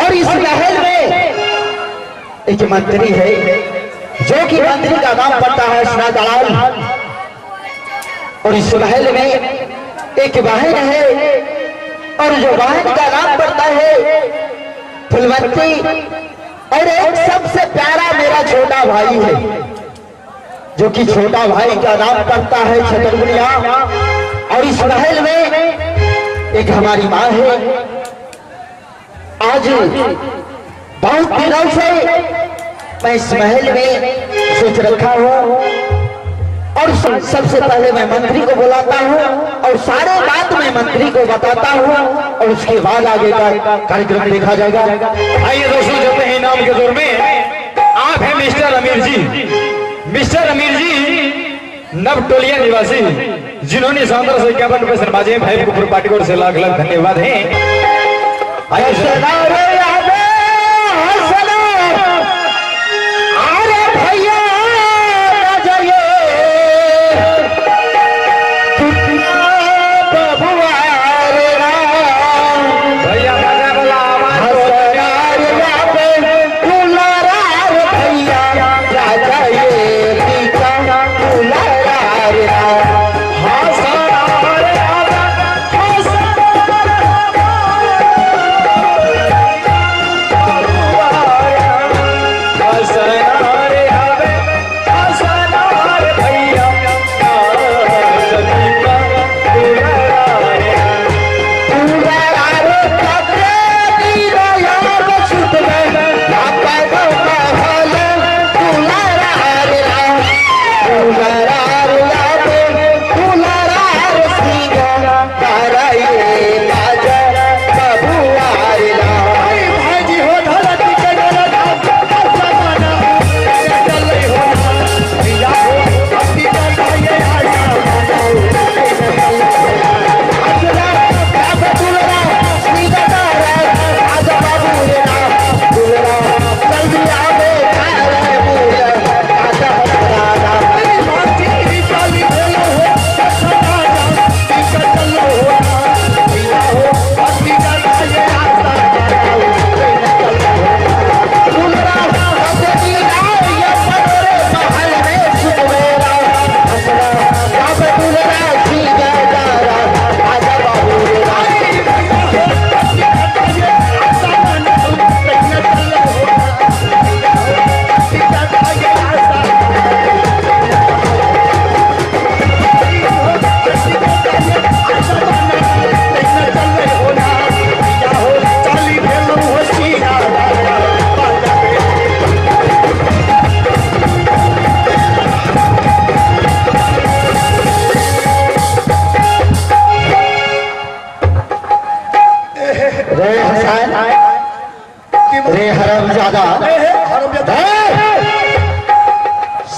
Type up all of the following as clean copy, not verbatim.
और इस महल में एक मंत्री है जो कि मंत्री का नाम पड़ता है श्रीनाथ। और इस महल में एक वाहन है और जो वाहन का नाम पड़ता है फुलवंती। और एक सबसे प्यारा मेरा छोटा भाई है जो कि छोटा भाई का नाम पड़ता है छतरपुरिया। और इस महल में एक हमारी माँ है। आज बहुत दिनों से मैं इस महल में सोच रखा हूँ और सबसे पहले मैं मंत्री को बुलाता हूँ और सारे बात मैं मंत्री को बताता हूँ और उसके बाद आगे का कार्यक्रम देखा जाएगा। आइए दोस्तों, चलते हैं इनाम के दौर में। आप हैं मिस्टर अमीर जी। मिस्टर अमीर जी नवटोलिया निवासी, जिन्होंने शानदार से 51 रुपए सरमाजे भाई को पार्टी को से लाख लाख धन्यवाद है। आइए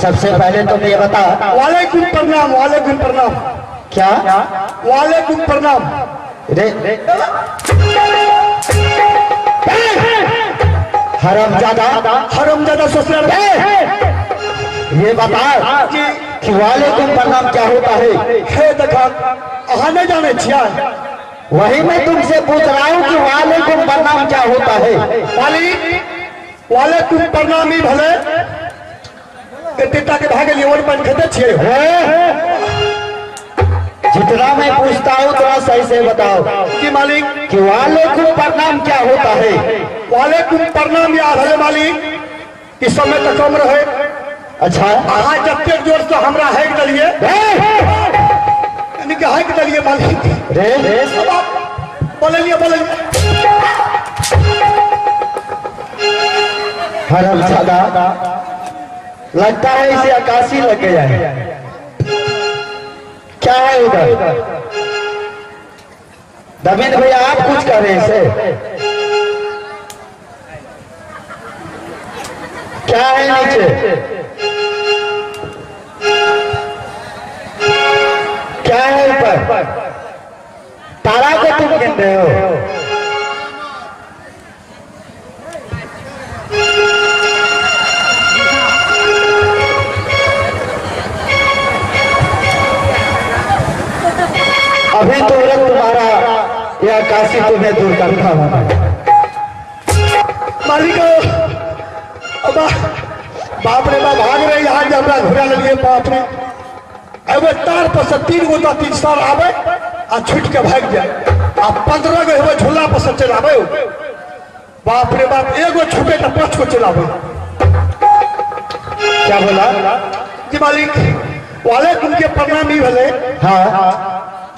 सबसे पहले तो ये बता। वालेकुम प्रणाम। वालेकुम प्रणाम। क्या? वालेकुम प्रणाम। हरामजादा ससुराल। ये बता कि वालेकुम प्रणाम क्या होता है? देखा अहाँ नहीं जाने छिया। वही मैं तुमसे पूछ रहा हूँ कि वालेकुम प्रणाम क्या होता है? वालेकुम प्रणाम ही भले के भागे लिए वन पानी खेते छिए। जितना मैं पूछता हूँ थोड़ा सही से बताओ कि मालिक कि वालेकुम प्रणाम क्या होता है? वालेकुम प्रणाम यार है मालिक। इस समय तक कम रहे। अच्छा, अहाँ जब तक जोर से हमरा हैक दलिए यानी कि हैक दलिए मालिक। बोलिए हरामजादा, लगता है इसे आकाशी लग गया है। क्या है उधर? दमिन भैया आप कुछ कर रहे हैं इसे? क्या है नीचे? क्या है ऊपर? तारा को तुम गिन रहे हो? अभी तुरंत तुम्हारा यह आकाशी तुम्हें दूर करता हूं। मालिक अब बाप रे बाप भाग रहे यहाँ जब घुरा लगे बाप रे अब तार पर से 3 गो 3 साल आवे आ छूट के भाग जाए आ 15 गो हेबे झूला पर से चलावे बाप रे बाप एगो छूटे तो 5 को चलावे क्या बोला जी मालिक वाले तुमके प्रणाम ही भले हाँ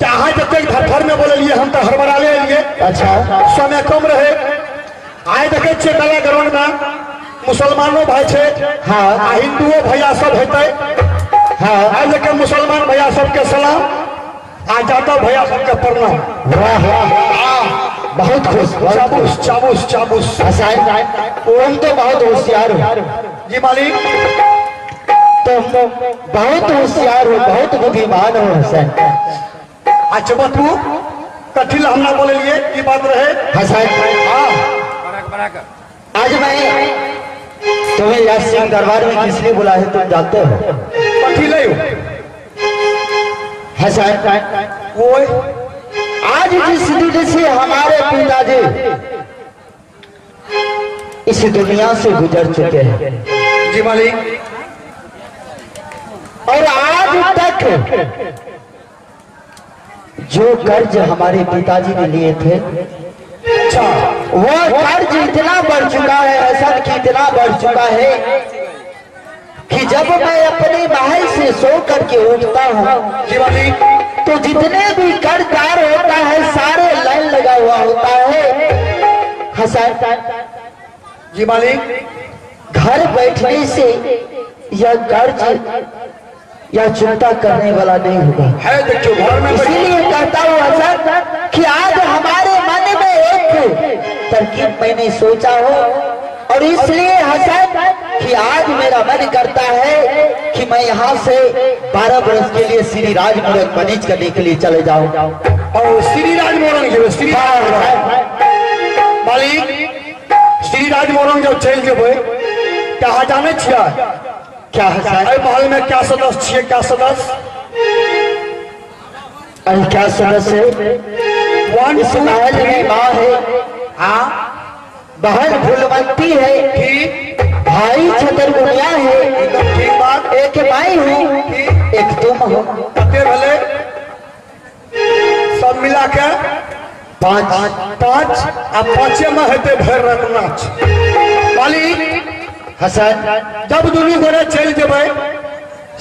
चाहे जब तक धर में बोले लिए हम तो हड़बड़ा ले लिए अच्छा समय कम रहे आए देखे छे गला ग्राउंड में मुसलमानों भाई छे हाँ आ हिंदुओं भैया सब हेतै हाँ आए देखे मुसलमान भैया सबके सलाम आ जाता भैया सबके प्रणाम वाह वाह बहुत खुश चाबूस चाबूस चाबूस तुम तो बहुत होशियार हो जी मालिक तुम बहुत होशियार हो बहुत बुद्धिमान हो हसन अच्छा बतू कथी ला हमला बोले लिए ये बात रहे हसन हाँ आज मैं तुम्हें यश सिंह दरबार में किस लिए बुला है तुम जानते हो कथी ले हसन वो आज जिस दिन से हमारे पिताजी इस दुनिया से गुजर चुके हैं जी मालिक और आज तक जो कर्ज हमारे पिताजी ने लिए थे अच्छा वो कर्ज इतना बढ़ चुका है ऐसा कि इतना बढ़ चुका है कि जब मैं अपने महल से सो करके उठता हूँ जी मालिक तो जितने भी कर्जदार होता है सारे लाइन लगा हुआ होता है हसन जी मालिक घर बैठने से यह कर्ज या चिंता करने वाला नहीं होगा है देखो घर में इसीलिए कहता हूँ हसन कि आज हमारे मन में एक तरकीब मैंने सोचा हो और इसलिए हसन कि आज मेरा मन करता है कि मैं यहाँ से 12 वर्ष के लिए श्री राज मुरंग मनीज करने के लिए चले जाऊँ और श्री राज मोरंग श्री मालिक श्री राज मोरंग जब चल जेबे कहा जाने छिया क्या हसन अरे महल में क्या सदस्य छिए क्या सदस्य अरे क्या सदस्य इस महल में माँ है हाँ बहन फुलवंती है ठीक भाई छतरगुनिया है ठीक बात एक माई हूँ एक तुम हो कते भले सब मिला के 5 5 आ 5 में हेते भर रखनाच मालिक हसन जब दुनू गोरे चल जेबे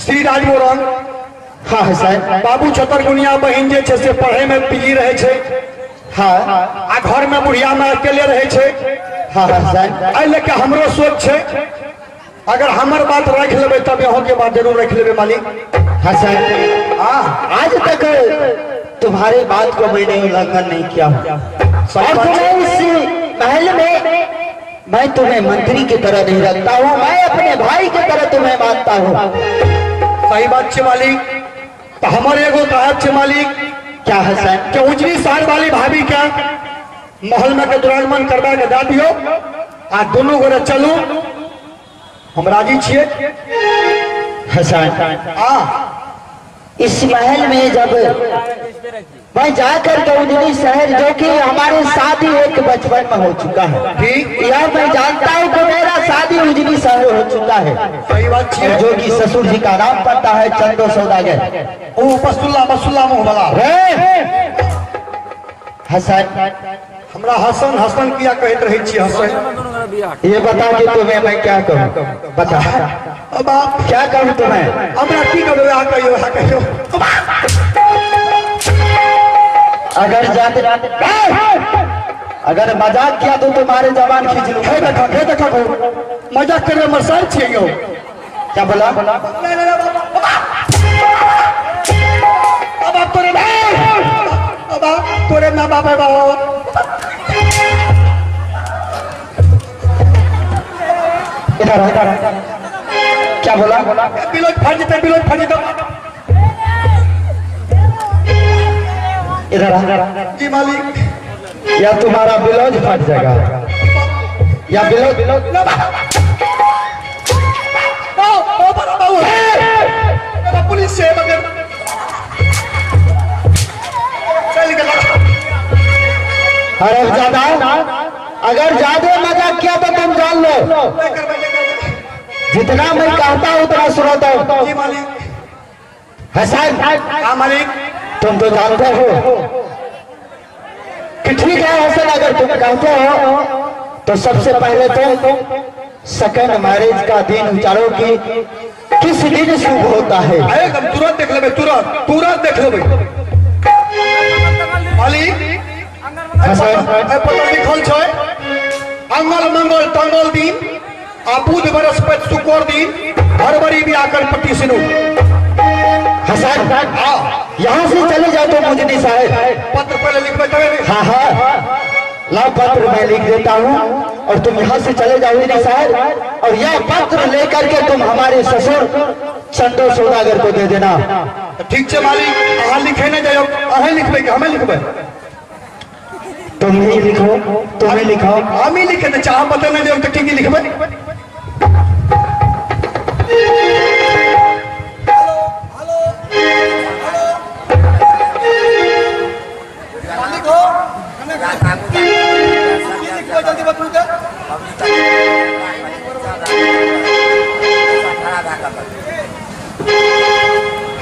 श्री राज मोरंग हाँ हसन बाबू छतरगुनिया बहिन जे छे से पढ़े में बिजी रहे छे हाँ आ घर में बुढ़िया में अकेले रहे छे हाँ हसन आई लेके हमरो सोच छे अगर हमर बात रख लेबे तब यहाँ के बात जरूर रख लेबे मालिक हसन आज तक तुम्हारे बात को मैंने उल्लंघन नहीं किया और तुम्हें इस महल में मैं तुम्हें मंत्री की तरह नहीं रखता हूँ मैं अपने भाई की तरह तुम्हें मानता हूँ सही बात छे मालिक तो हमारे एगो कहब छे मालिक क्या हसन कि उजली साल वाली भाभी का महल में के दुरागमन करवा के दा दियो आ दोनों गोरे चलू हम राजी छिए हसन आ इस महल में जब मैं जाकर के उजली शहर जो कि हमारे शादी एक बचपन में हो चुका है ठीक यह मैं जानता हूँ कि मेरा शादी उजली शहर हो चुका है सही बात छिए जो कि ससुर जी का नाम पड़ता है चंदो सौदागर ओ बसुल्ला मुंह वाला हसन हमरा हसन हसन किया कहत रही छी हसन ये बता कि तुम्हें मैं क्या कहूँ बता अब आप क्या कहूँ तुम्हें हमरा की करबे आ कहियो अगर जाते अगर मजाक किया तो तुम्हारे जवान खींच लूं देखा मजाक करबे मरसाल छिए यो क्या बोला अब आप तोरे माँ बाप है इधर क्या बोला बिलोज फट जेते इधर जी मालिक या तुम्हारा ब्लाउज फट जाएगा या ब्लाउज पुलिस से मगर अरे ज्यादा अगर ज्यादा मजाक किया तो तुम जान लो, जितना मैं कहता हूँ उतना सुनाता हूँ। जी मालिक। हसन, हाँ मालिक। तुम तो जानते हो कि ठीक है हसन, अगर तुम कहते हो तो सबसे पहले तो सेकंड मैरिज का दिन विचारो कि किस दिन शुभ होता है। एकदम तुरंत देख लेबे, तुरंत तुरंत देख लेबे मालिक। हसन, पता लिखल छै अंगल मंगल तंगल दिन आ बुध बृहस्पति शुक्र दिन फरवरी भी आकर पट्टी सिनु। हसन, यहाँ से चले जाओ तो मुझे साहब पत्र पहले लिखबे तबे। हाँ हाँ, लाओ पत्र मैं लिख देता हूँ और तुम यहाँ से चले जाओ जी साहब, और यह पत्र लेकर के तुम हमारे ससुर चंदो सौदागर को दे देना। ठीक छै मालिक। अहाँ लिखे न जाओ, अहाँ लिखबे कि हमें लिखबे? तुम ही लिखो, तुम ही लिखो। हम ही लिखे न चाह पता न जाओ तो ठीक ही लिखबे।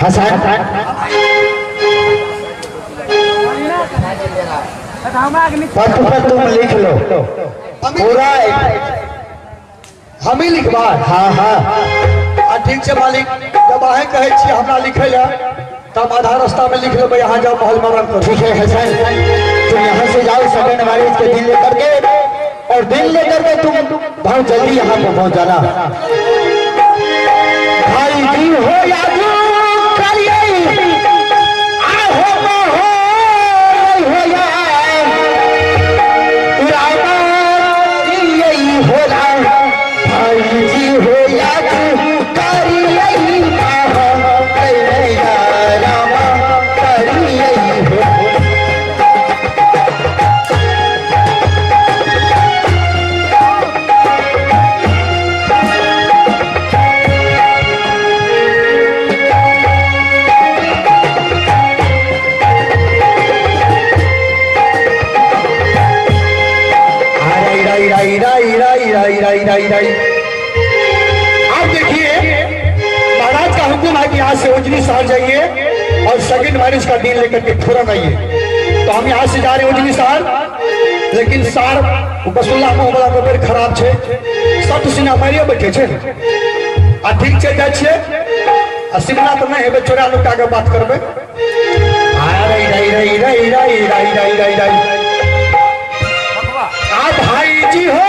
हसन, पत्र पर तुम लिख लो पूरा। हम ही लिखबा? हाँ हाँ, ठीक छै मालिक। जब अहें कहे छी हमरा लिखे ला तब आधा रास्ता में लिख लेबै, यहाँ जाओ महल मरण करो। ठीक है हसन, तुम यहाँ से जाओ सेकंड मैरिज के दिन लेकर के, और दिन लेकर के तुम बहुत जल्दी यहाँ पर पहुँच जाना। भाई जी हो या जो करिए, आहो हो हो या रामा यही हो रहा। भाई जी हो या जो करिए, रामा करिए हो। आप देखिए महाराज का हुक्म है कि यहाँ से उजनी शहर जाइए और सेकंड मैरिज का दिन लेकर के फौरन आइए। तो हम यहाँ से जा रहे हैं उजनी शहर, लेकिन सार बसुल्ला मुँह वाला तो बड़ खराब है, सब सिन्हा मारिए बैठे छे। आ ठीक छै जाइ छियै, आ सिन्हा तो नहीं हेबे, चोरा लोग आगे बात करबे। आ भाई जी हो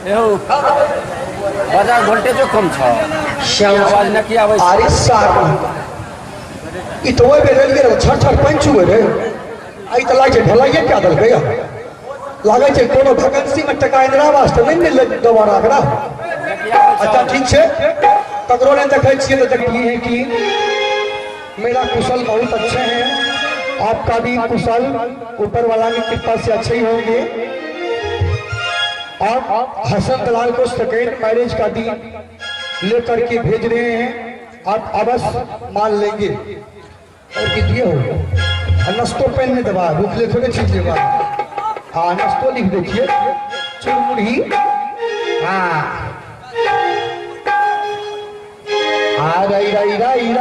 बाजार वोल्टेजो कम छ आवाज न किया आवे अरे साहब ई तो ओए बेरल के छर छर पंच हुए रे आई त लागे ढलाइए क्या दल गया लागे छै कोनो वैकेंसी में टका इंदिरा आवास तो नहीं मिल दोबारा एकरा अच्छा ठीक है ककरो ने देखे छिए तो देखिए है कि मेरा कुशल बहुत अच्छे हैं आपका भी कुशल ऊपर वाला की कृपा से अच्छे ही होंगे आप हसन दलाल को सेकेंड मैरिज का दिन लेकर के भेज रहे हैं आप अवश्य मान लेंगे और कितने हो नस्तो पेन में दबा रुखले थोड़े चीज लेगा हाँ नस्तो लिख देखिए चुरमुड़ी हाँ रही रही रही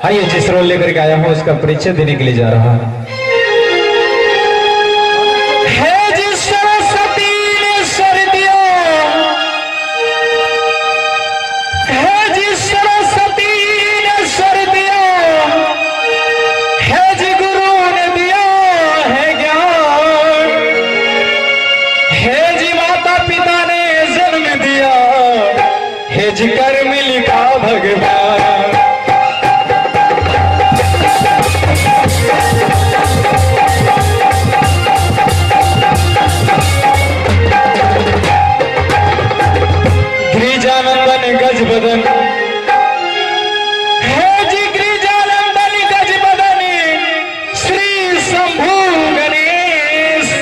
हाँ ये जिस रोल लेकर के आया हूँ उसका परिचय देने के लिए जा रहा हूँ। कर्म लिखा भगवान गिरिजानंदन गज बदन है जी गिरिजानंदन गज बदन श्री शंभु गणेश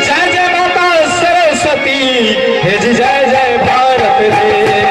जय जय माता सरस्वती है जी जय जय भारत देश।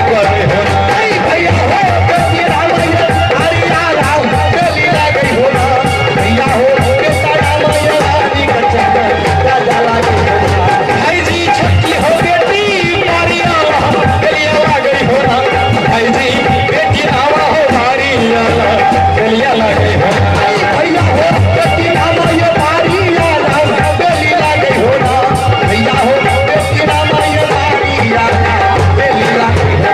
करे होना भैया हो बेटी रामैया हरी राम डोली लागे होना भैया हो बेटा रामैया हरी कचक राजा लागे होना भाई जी छठी हो बेटी मारिया गलिया लागे होना भाई जी बेटी रामा हो मारिया गलिया लागे होना भैया हो बेटी रामैया मारिया डोली लागे होना भैया हो बेटी रामैया मारिया डोली लागे होना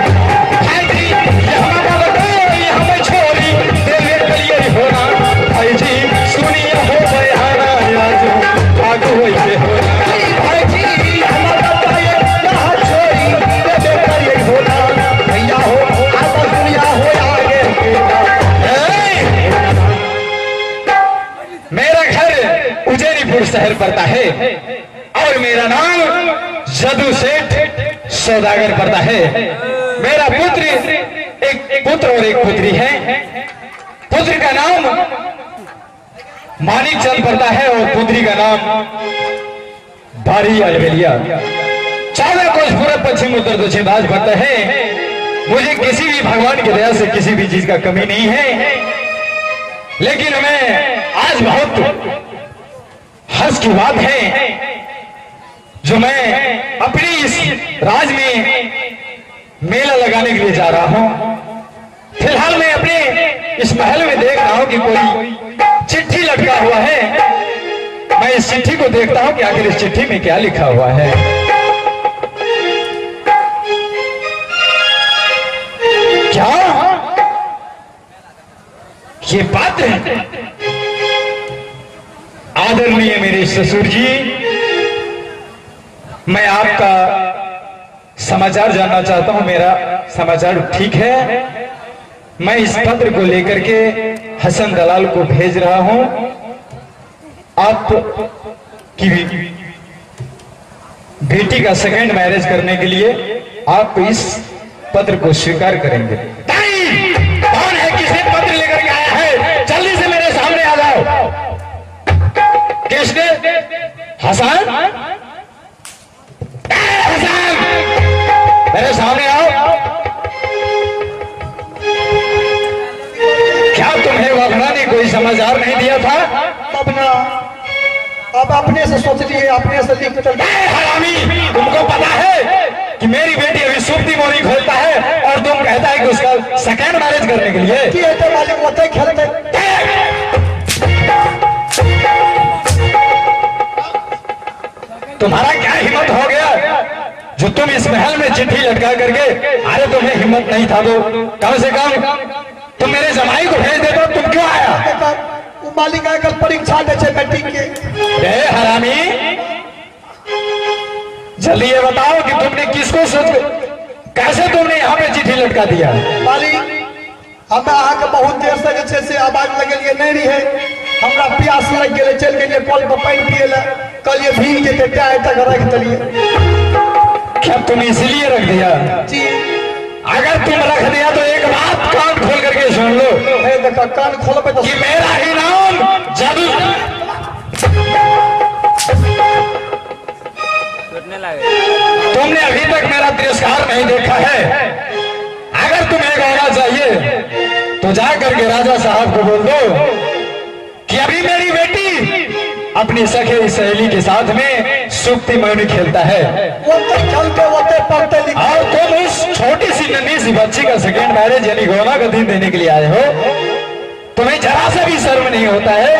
भाई जी यहाँ बाबा ये हमें छोड़ी देवे गलिया होना भाई जी सुनिए हो बहाना आज आगू होइए होना भाई जी हमारा बताइए यहाँ छोड़ी देवे गलिया होना भैया हो आगे दुनिया हो आगे मेरा घर उज्जैनीपुर शहर पड़ता है और मेरा नाम जदू सेठ सौदागर पड़ता है। मेरा पुत्र एक पुत्र और एक पुत्री है। पुत्र का नाम मानिक चंद पड़ता है और पुत्री का नाम भारी अलबेलिया। 14 कोस पूरब पश्चिम उत्तर दक्षिण राज पड़ता है। मुझे किसी भी भगवान की दया से किसी भी चीज का कमी नहीं है, लेकिन मैं आज बहुत हर्ष की बात है जो मैं अपनी इस राज में मेला लगाने के लिए जा रहा हूं। फिलहाल मैं अपने इस महल में देख रहा हूं कि कोई चिट्ठी लटका हुआ है। मैं इस चिट्ठी को देखता हूं कि आखिर इस चिट्ठी में क्या लिखा हुआ है। क्या ये पात्र आदरणीय मेरे ससुर जी, मैं आपका समाचार जानना चाहता हूं। मेरा समाचार ठीक है। मैं इस पत्र को लेकर के हसन दलाल को भेज रहा हूं। आप की बेटी का सेकंड मैरिज करने के लिए आप इस पत्र को स्वीकार करेंगे। कौन है, किसने पत्र लेकर के आया है? जल्दी से मेरे सामने आ जाओ। किसने? हसन, हसन मेरे सामने आओ। क्या तुम्हें वफना ने कोई समाचार नहीं दिया था? अब ना, अब अपने से सोच लिए, अपने से लिख चल। हरामी, तुमको पता है कि मेरी बेटी अभी सुप्ती मोरी खोलता है और तुम कहता है कि उसका सेकेंड मैरिज करने के लिए कि तो मालिक होते खेलते। तुम्हारा क्या हिम्मत हो गया जो तुम इस महल में चिट्ठी लटका करके, अरे तुम्हें हिम्मत नहीं था तो कम से कम तुम मेरे जमाई को भेज देते, तुम क्यों आया? वो मालिक आकर परीक्षा दे बेटी के। हरामी, जल्दी ये बताओ कि तुमने किसको कैसे तुमने यहाँ पे चिट्ठी लटका दिया? मालिक, हमें अहाँ के बहुत देर से जैसे से आवाज लगे नहीं रही है। हमरा प्यास लग गए, चल गए कल पर पानी पिए ला, कल ये भीग जेते क्या तक रख दिए। क्या तुम इसलिए रख दिया? जी, अगर तुम रख दिया तो एक बात कान खोल करके सुन लो। देखा कान खोल पे तो कि मेरा ही नाम जादू। तुमने अभी तक मेरा तिरस्कार नहीं देखा है। अगर तुम्हें गौरा चाहिए तो जा करके राजा साहब को बोल दो कि अभी मेरी बेटी अपनी सखी सहेली के साथ में सुप्ती मोहिनी खेलता है। वो तो चलते होते पढ़ते लिखते। और तुम उस छोटी सी नन्ही सी बच्ची का सेकेंड मैरिज यानी गौना का दिन देने के लिए आए हो। तुम्हें जरा सा भी शर्म नहीं होता है?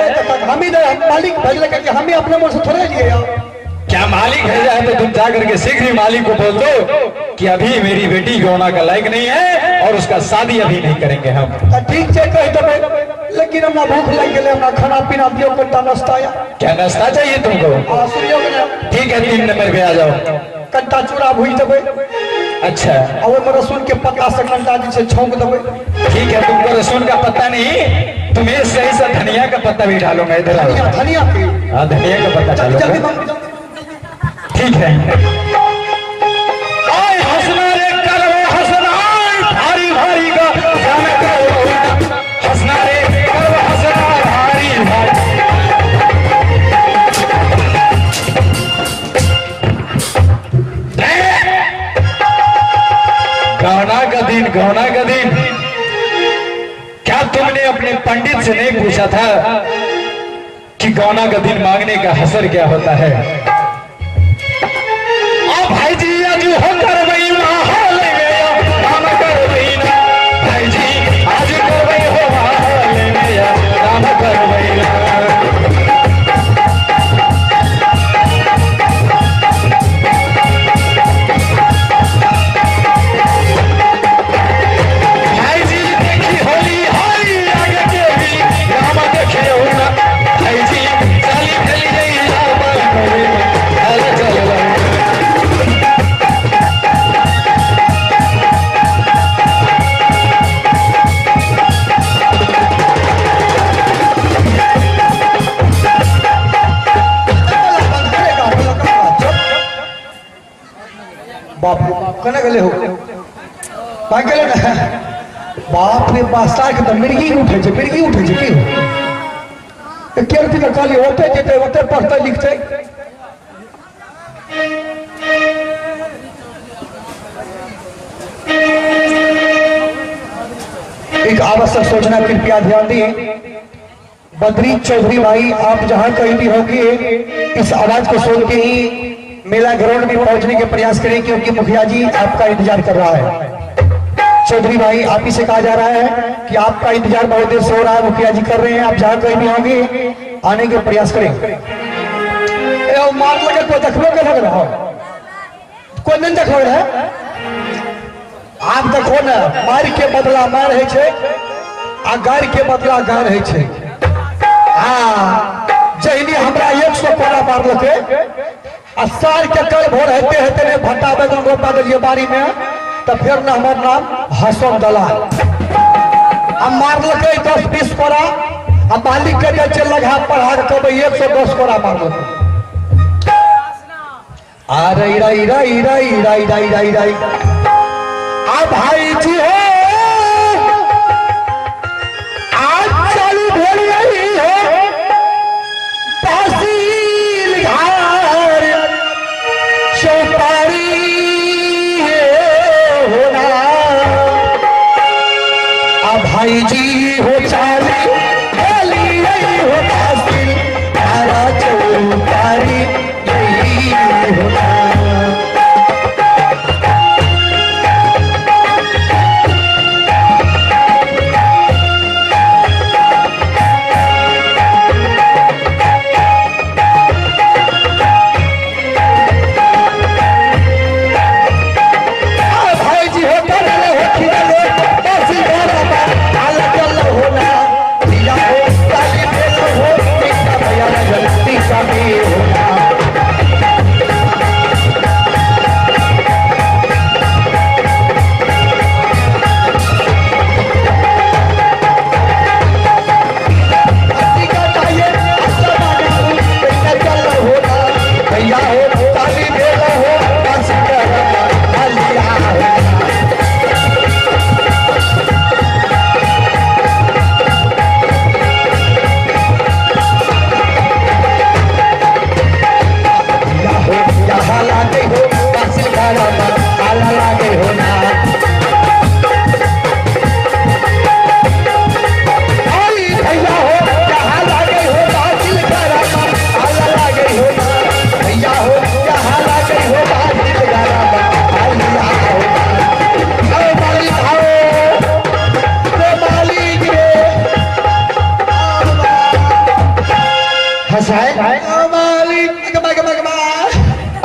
हम ही मालिक भेज लेकर हम ही अपने मुंह से थोड़े लिए यार। क्या मालिक भेजा है तो तुम जाकर के शीघ्र ही मालिक को बोल दो कि अभी मेरी बेटी गौना का लायक नहीं है और उसका शादी अभी नहीं करेंगे हम। ठीक है कह देवे, लेकिन हमरा भूख लग गए, हमरा खाना पीना दियो, कंटा नाश्ता या क्या नाश्ता चाहिए तुमको? सुनियो ना, ठीक है 3 नंबर पे आ जाओ। कंटा चूड़ा भूज देवे। अच्छा, और में रसूल के पत्ता से कंटा जी से छौंक देवे। ठीक है, तुमको रसूल का पत्ता नहीं, तुम्हें सही से धनिया का पत्ता भी डालूंगा। इधर आओ। धनिया की? हाँ, धनिया का पत्ता जल्दी डालूंगा। ठीक है। आए हंसना रे करवे हंसना, भारी भारी का जाने करो। हंसना रे करवे हंसना, भारी भारी। गहना गौना का दिन क्या तुमने अपने पंडित से नहीं पूछा था कि गौना का दिन मांगने का हसर क्या होता है? भाई जी आज हो कर वही माहौल गया काम कर वही ना भाई जी आज कर वही हो माहौल गया काम कर वही ना। भाई जी देखी होली होली आगे के भी राम देखे हो ना भाई जी चली चली गई राम करे अरे चल बाप कने गेले हो भाग गेले ना बाप रे बास्ता के त मिर्गी उठे छै की हो केरती त खाली होते जेते ओते पढ़ते लिखते एक आवश्यक सूचना कृपया ध्यान दिए। बद्री चौधरी भाई आप जहां कहीं भी होंगे इस आवाज को सुन के ही मेला ग्राउंड में पहुंचने के प्रयास करें क्योंकि मुखिया जी आपका इंतजार कर रहा है। चौधरी भाई आप ही से कहा जा रहा है कि आपका इंतजार बहुत देर से हो रहा है, मुखिया जी कर रहे हैं। आप जहां कहीं भी होंगे आने के प्रयास करें। मार लगे कोई देखो के लग रहा हो कोई नहीं देखो है आप देखो ना मार के बदला मार है छे आ गार के बदला गार है छे। जहिनी हमरा 100 कोड़ा मार लगे सार के कल भोर हेते ने भट्टा बैगन रोपा दिलिए बाड़ी में तो फिर न हमार नाम हसन दलाल हम मार लगे 10-20 कोड़ा अब मालिक के चल लगा पढ़ा के 110 कोड़ा मार लगे आ रही आ भाई जी हो आज चालू भेल रही हो तहसील घर चौपारी होना आ भाई जी हो चालू भेली रही हो तहसील घर चौपारी यही होना।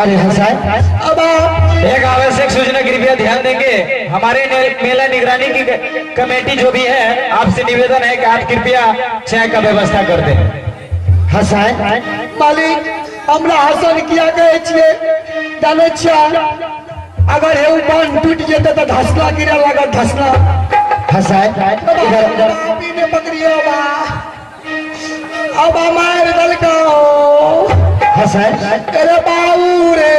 अरे हसन अब एक आवश्यक सूचना कृपया ध्यान देंगे। हमारे मेला निगरानी की कमेटी जो भी है आपसे निवेदन है कि आप कृपया चाय का व्यवस्था कर दें। हसन मालिक हमरा हसन किया गए छे जाने छिया अगर हे बांध टूट जेते तो धसला गिरे लगा धसना हसन इधर पीने पकड़ियो बा अब हमारे दल का हसन अरे बाबू रे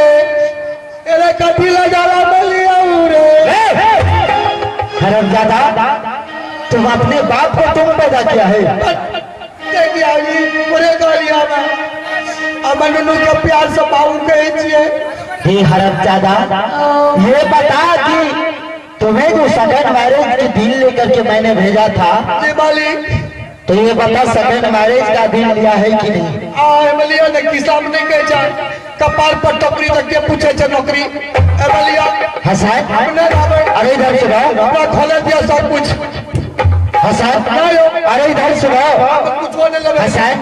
अरे कभी लगाला बलिया रे हरामजादा तुम अपने बाप को तुम पैदा किया है। पूरे गालिया में अमनु के प्यार से बाबू कहे छिए हे हरामजादा ये बता कि तुम्हें जो सेकंड मैरिज की दिन लेकर के मैंने भेजा था, जी मालिक। तो ये बता सेकंड मैरिज का दिन लिया है कि नहीं? एमलिया ने की सामने कहे जाए कपार पर टोकरी रख के पूछे छे नौकरी। एमलिया हसन, अपने रावे अरे इधर सुनो, अपना खोले दिया सब कुछ। हसन, अरे इधर सुनो, कुछ होने लगे। हसन,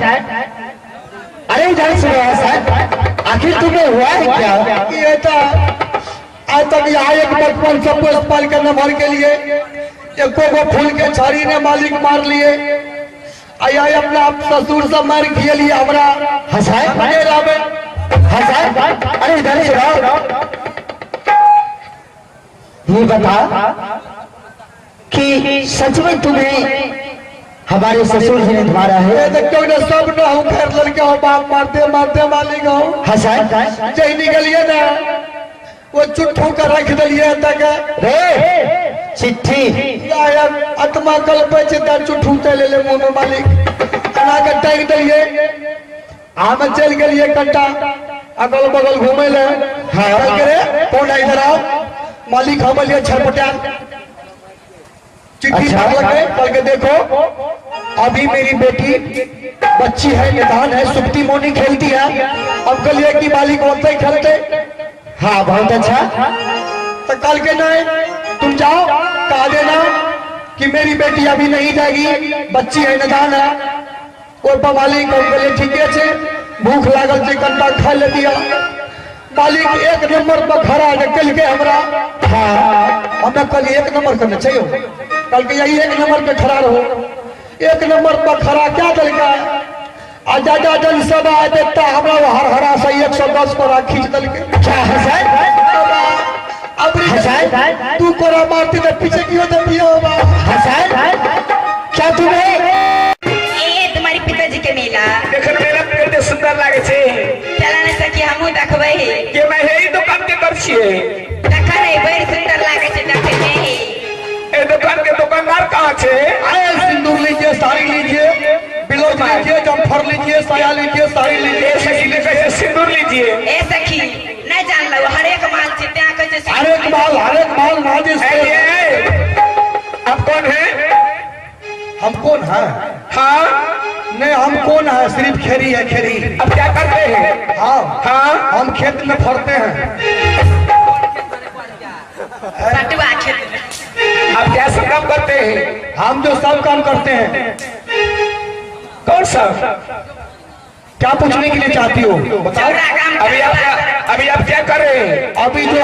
अरे इधर सुनो हसन, आखिर तुम्हें हुआ है क्या? ये था आज तक यहाँ एक बचपन से पोस पाल के न भर के लिए एको को फूल के छारी ने मालिक मार लिए। आया अपना आप ससुर से मार किए लिए हमरा हसन, अपने रावे। हसन, अरे इधर सुनो, ये बता कि सच में तुम्हें हमारे ससुर जी ने तुम्हारा ये है? देखते हो ना सब ना हूँ घर लड़के हो बाप मारते मारते मालिक हो। हसन, जही निकलिए ना वो चुट्ठू का रख दिलिए तक रे चिट्ठी, आत्मा कल पे चिता चुट्ठू ले ले मुंह में मालिक बना के टाइक दिलिए। आम चल गलिए कट्टा अगल बगल घूमे ले। हाँ। चल के रे कौन है इधर आओ मालिक हम लिए छरपटा चिट्ठी अच्छा। मार लगे। कल के देखो अभी मेरी बेटी बच्ची है, निदान है, सुप्ती मोनी खेलती है। अब गलिए की मालिक होते ही खेलते। हाँ बहुत अच्छा। तो कल के नहीं तुम जाओ कहा देना कि मेरी बेटी अभी नहीं जाएगी, बच्ची है, निदान है। और मालिक बोले ठीक है, भूख लागल से कंटा खा ले दिया। मालिक एक नंबर पर खड़ा है कल के हमरा। हाँ हमें कल एक नंबर करना चाहिए। कल के यही एक नंबर पे खड़ा रहो। एक नंबर पर खड़ा क्या दल का आजादा जन सब आ देता हमरा हर हरा से 110 पर खींच दल के। क्या हसन, अब हसन, तू कोरा मारती तो पीछे क्यों दबी हो? हसन, क्या तुम्हें ए तुम्हारी पिताजी के मेला देखन मेला कितने सुंदर लागे छे। चला न सकी हमू देखबै के मैं यही दुकान के कर छिए। देखा नहीं बड़ी सुंदर लागे छे देखे नहीं। ए दुकान के दुकानदार कहाँ छे? आए सिंदूर लीजिए, साड़ी लीजिए, ब्लाउज लीजिए, जम्फर लीजिए, साया लीजिए, साड़ी लीजिए। ए सखी ले कैसे सिंदूर लीजिए। ए सखी नहीं जान लो हर एक माल छे त्या कैसे हर एक माल नाजिश ए, से। ए, आप कौन है? हम कौन है? हाँ नहीं हम कौन है, सिर्फ खेरी है, खेरी। अब क्या करते हैं? हाँ हाँ हम खेत में फरते हैं। बटुआ खेत में आप क्या सब काम करते हैं? हम जो सब काम करते हैं। कौन सा? क्या पूछने के लिए चाहती हो बताओ। चौरा काम अभी आप क्या कर रहे हैं? अभी जो है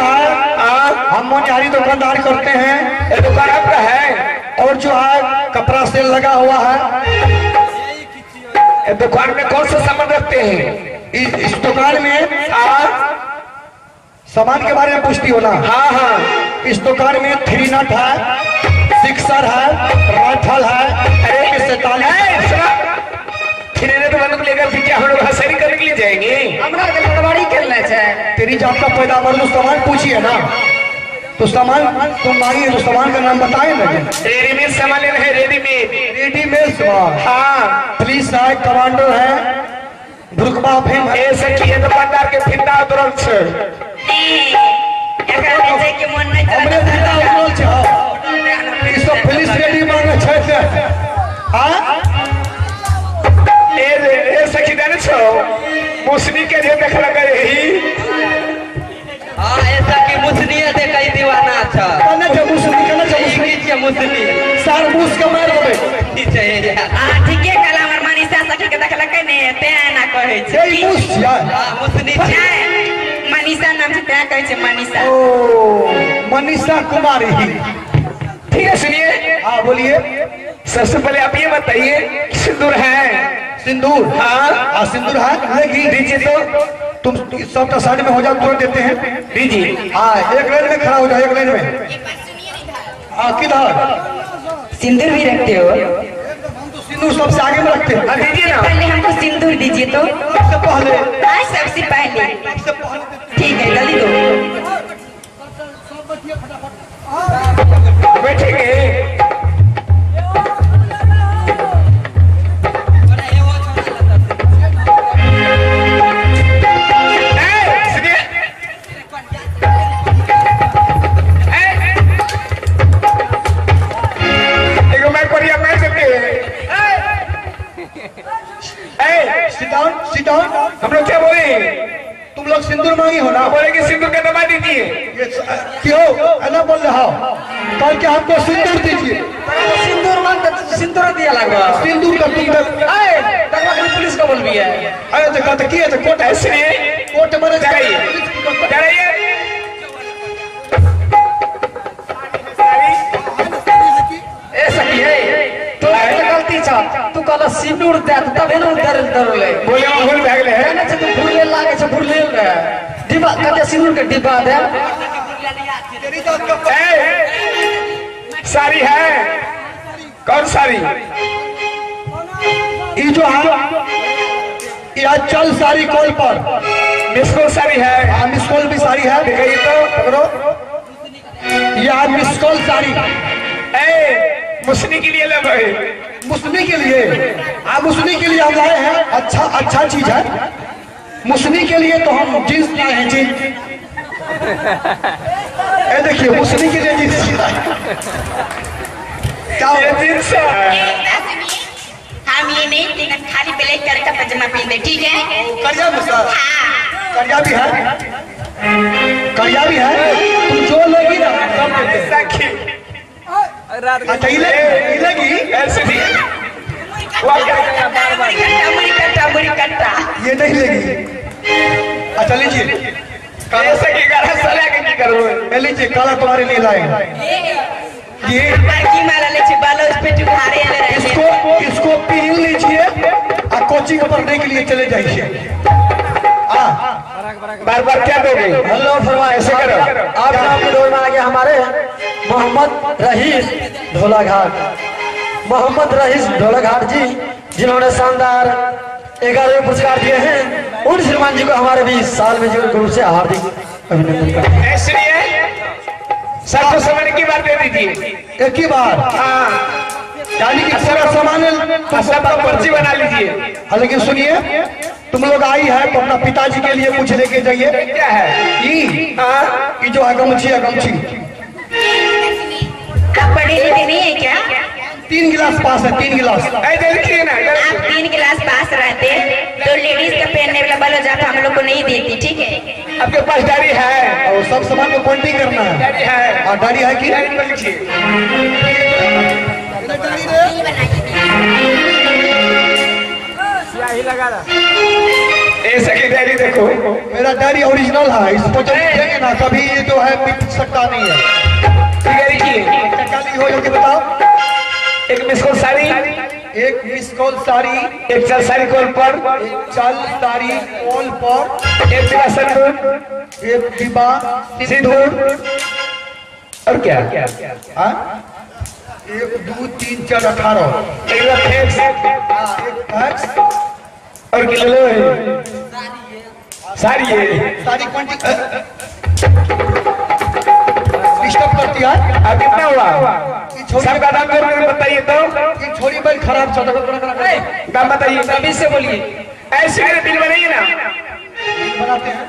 हाँ हम मोनिहारी दुकानदार करते हैं। ये दुकान आपका है? और जो है कपड़ा सेल लगा हुआ है। ये दुकान में कौन सा सामान रखते हैं? इस दुकान में हाँ सामान के बारे में पूछती हो ना? हाँ हाँ। इस दुकान में 3 नट है, सिक्सर है, राइफल है। अरे AK 47 खिलौने तो बंदूक लेकर फिर क्या हम लोग हंसरी करने के लिए जाएंगे? हमरा के लड़वाड़ी खेलना छे। तेरी जात का पैदावार जो सामान पूछिए ना, तो सामान तुम मांगिए तो सामान का नाम बताए ना। रेडीमेड सामान लेना है। रेडीमेड रेडीमेड सामान। हाँ। पुलिस है, कमांडो है, भुरकबा फेम है। ये सखी है दुकानदार के फिरता तुरंत से। एकरा बेचे के मन नहीं हमरे चला जिला उतरल छ। ई सब पुलिस रेडी मांगे छै से। हां ए सखी जाने छो मुसनी के जे देखला करे ही। हाँ ऐसा कि मुसलिए से कई दीवाना था। कने जे मुसनी कने जे मुसनी के मुसली सार मुस के मार देबे। हां ठीके कला हमर मनीषा सखी के देखला के ने ते ना कहै छै। ए मुस छिया। मुसली मनीषा नाम से त्या कहै छै मनीषा। ओ मनीषा कुमारी। ठीक है सुनिए। हाँ बोलिए। सबसे पहले आप ये बताइए सिंदूर है? सिंदूर। हाँ सिंदूर है लेकिन दीजिए तो। तुम सबका साइड में हो जाओ, तुरंत देते हैं। दीजिए। हाँ एक लाइन में खड़ा हो जाओ, एक लाइन में। हाँ किधर सिंदूर भी रखते हो? हम तो सिंदूर सबसे आगे में रखते हैं। हाँ दीजिए ना। पहले हमको सिंदूर दीजिए तो। सबसे पहले हाँ सबसे पहले ठीक है जल्दी दो। बैठेंगे। लोग सिंदूर मांगी हो ना, बोले कि सिंदूर का दबा दीजिए। क्यों ऐसा बोल रहे हो? कल के हमको सिंदूर दीजिए। सिंदूर मांग सिंदूर दिया लगवा सिंदूर का तुम पुलिस को बोल भी है। अरे तो कहते किए तो कोर्ट ऐसे नहीं कोर्ट मरे चढ़ाइए ऐसा की है तो गलती छ तू कल सिंदूर दे तबे न डरले बोले भूल भाग ले है ना तो भूले लागे छ भूले रे डिब्बा कते सिंदूर के डिब्बा दे साड़ी है कौन साड़ी ये जो है यह चल सारी कॉल पर मिसकोल साड़ी है मिसकॉल भी सारी है, दिखाइए तो पकड़ो। यह मिसकॉल सारी मुसनी के लिए ले भाई मुसनी के लिए, मुसनी के लिए हम लाए हैं। अच्छा चीज है। मुसनी के लिए तो हम जींस लाए हैं, जींस। ये देखिए मुसनी के लिए जींस क्या ये जींस है। हम ये नहीं लेकिन खाली ब्लैक कलर का पजामा पहन दे, ठीक है? करिया में सर हाँ। करिया भी है, करिया भी है। तुम जो लोगी ना सब देते हैं। सखी अच्छा इलेगी ऐसे नहीं मुड़ी कट्टा ये नहीं लेगी। अच्छा लीजिए ऐसे की कर साले के की करो ये लीजिए, काला तुम्हारे लिए लाए ये बाकी माला ले बालो उस पे चुहारे ले रहे हैं। इसको पहन लीजिए और कोचिंग पढ़ने के लिए चले जाइए। बार बार क्या दोगे? हेलो फरमाए ऐसे करो आप नाम की डोर में आ गया हमारे मोहम्मद रईस ढोलाघाट जी, जिन्होंने शानदार 11वें पुरस्कार दिए हैं। उन श्रीमान जी को हमारे 20 साल में जीवन गुरु से हार्दिक अभिनंदन करते हैं। ऐसे नहीं है सबको समझने की बात दे दीजिए। एक ही बार हाँ यानी कि सारा सामान सबका पर्ची बना लीजिए। लेकिन सुनिए, तुम लोग आई है तो अपना पिताजी के लिए कुछ लेके जाइए। क्या है ये जो है गमछी है, गमछी। आप पढ़े लिखे नहीं है क्या? 3 गिलास पास है, 3 गिलास। ऐसे लिखिए ना आप 3 गिलास पास रहते तो लेडीज का पहनने वाला बालो जाता हम लोग को नहीं देती, ठीक है? आपके पास डायरी है? और सब सामान को पॉइंटिंग करना है। डायरी है और डायरी है कि डायरी पर लिखिए। ऐसे की डायरी देखो मेरा डायरी ओरिजिनल है, इसको जब लिखेंगे ना कभी ये जो है मिट सकता नहीं है। लिखिए क्या ली हो ये बताओ। एक मिसकोल साड़ी, एक मिस कॉल साड़ी, एक चल साड़ी कॉल पर, एक चल साड़ी कॉल पर, एक डिब्बा सिंदूर, एक डिब्बा सिंदूर और क्या? 1 2 3 4 18 एक फैक्स एक फैक्स और किलो है साड़ी है। सारी क्वांटिटी डिस्टर्ब करती है। अब कितना हुआ? सबका दाम जोड़ कर बताइए तो। ये छोरी बैल खराब चल दाम बताइए अभी से बोलिए। ऐसे मेरे बिल बनाइए ना। बनाते हैं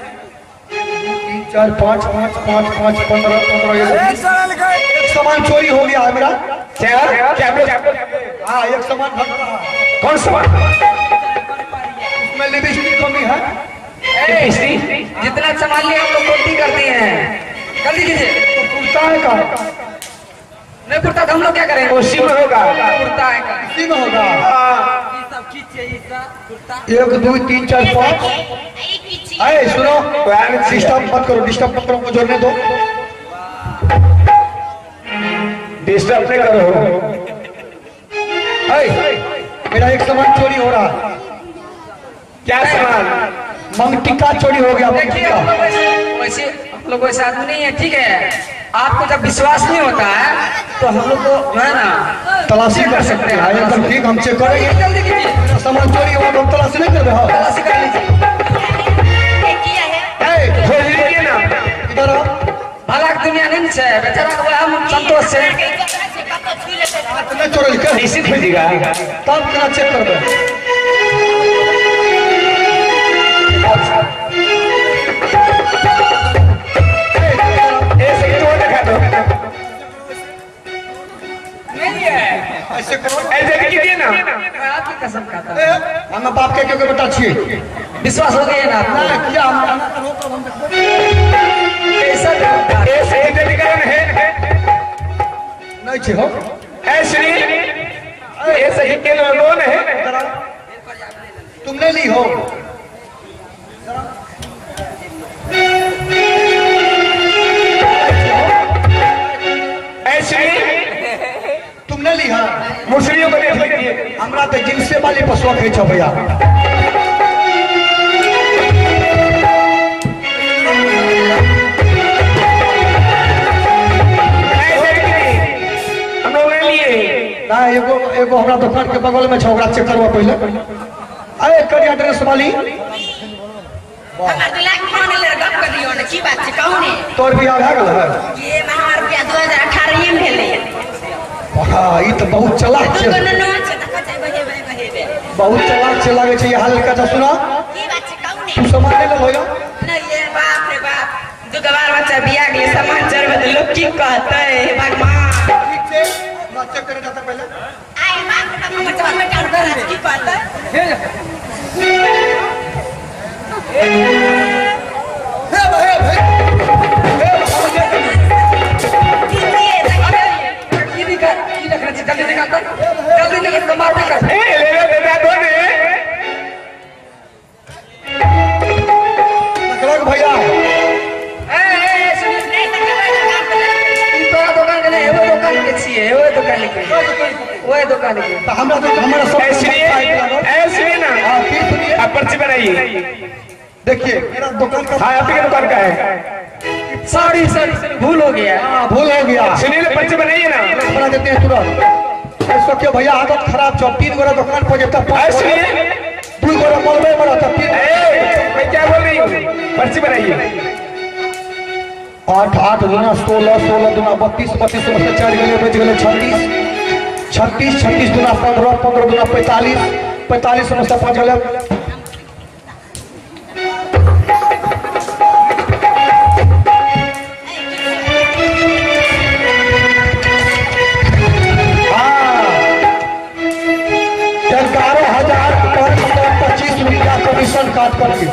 3 4 5 5 5 5 15 15 एक सामान चोरी हो गया है मेरा। क्या क्या हाँ एक सामान घट रहा है। कौन सा? उसमें लिपस्टिक कमी है। जितना सामान लिया हम लोग पूर्ति करते हैं। जल्दी कीजिए। तो कुर्ता है का नहीं कुर्ता तो हम लोग क्या करेंगे? उसी में होगा। कुर्ता है का इसी में होगा। 1 2 3 4 5 अरे सुनो, डिस्टर्ब मत करो, डिस्टर्ब मत करो, मुझे जोड़ने दो। डिस्टर्ब नहीं करो। मेरा एक सामान चोरी हो रहा है। क्या सामान? मंगटिका चोरी हो गया। देखिए मंगटिका हम लोग वैसे आदमी नहीं है, ठीक है? आपको जब विश्वास नहीं होता है तो हम लोग को जो है ना तलाशी कर सकते हैं। एकदम ठीक, हम चेक करेंगे। जल्दी कीजिए। सामान चोरी हुआ तो हम तलाशी नहीं कर रहे हो। तलाशी कर लीजिए। खोज लीजिए ना। इधर आओ। भला के दुनिया नहीं है बेचारा को हम संतोष से नहीं चोरी कर निश्चित खोजिएगा। तब क्या चेक कर दो। ऐसे ही तो दिखा दो। नहीं है ऐसे करो। ऐसे कीजिए ना। आपकी कसम खाता हूं। हम बाप के क्यों बता छिए विश्वास हो गया ना आपको? ना क्या कैसा धर्म? ये सही टेलीकरण है नहीं छे हो ऐ श्री ये सही के लोन है तुमने ली हो ऐ श्री तुमने ली हाँ मुसलियों को देख लीजिए हमरा तो जिनसे वाली पशुआ कहे छो भैया हम लोग ले लिए ना एगो एगो हमरा दुकान के बगल में छो ओकरा चेक करवा पहले अरे करिया ड्रेस वाली हमार दुल्हा कौन ले गप कर दियो ने की बात छै कहू ने तोर बियाह भए गेल है ये हमार बियाह 2018 में भेलै हाँ ई तो बहुत चलाक दू छै गो ननद छै तक छै बहे बहुत चलाक छै लागे छै ये हाल का सुना की बात छै कहू तू ने सामान ले होया नहीं ये बाप रे बाप दू गवार बच्चा बियाह गेलै समाज चढ़बे त लोग की कहतै भगवान ठीक छै ना चेक करे जाता पहले आई बाप रे बाप बच्चा में काट कर की कहतै हे भाई जल्दी निकल तो मार देगा। ए ले ले दे दो ने लगलक भैया तोरा दुकान के नहीं, वो दुकान के छिए, वो दुकान के, वो दुकान के। तो हमरा तो हमारा सब ऐसे ना हाँ फिर सुनिए आप पर्ची बनाइए देखिए मेरा दुकान का हाँ आपकी दुकान का है सॉरी भूल हो गया। हाँ, भूल हो गया सुनील पर्ची बनाइए ना बना देते हैं तुरंत ऐसा क्यों भैया आदत खराब छो 3 गोरा दुकान पर जब तक ऐसे 2 गोरा मलबे मरा था 3 मैं क्या बोल रही हूँ पर्ची बनाइए 8 8 गुना 16 16 गुना 32 32 में से 4 गले बच गए 36 36 36 गुना 15 15 गुना 45 45 में से 5 गले कमीशन काट करके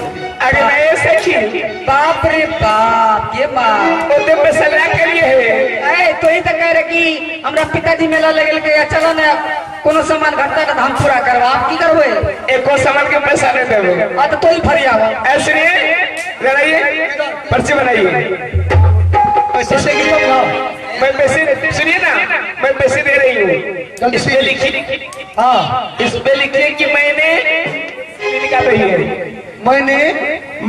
अगर मैं ऐसे की बाप रे बाप, ये बाप। तो तुम पैसा ला के लिए है ए तो ही तो कह रहे कि हमरा पिताजी मेला लगल के चलो ना कोनो सामान घटता है तो हम पूरा करवा आप की करबे? एक और सामान के पैसा नहीं देवे आ तो ही फरियावा ऐसे लड़ाइए पर्ची बनाइए पैसा देगी तब ना मैं पैसे सुनिए ना मैं पैसे दे रही हूँ जल्दी इस पे लिखिए हाँ इस पे लिखिए कि मैंने निकाल रही है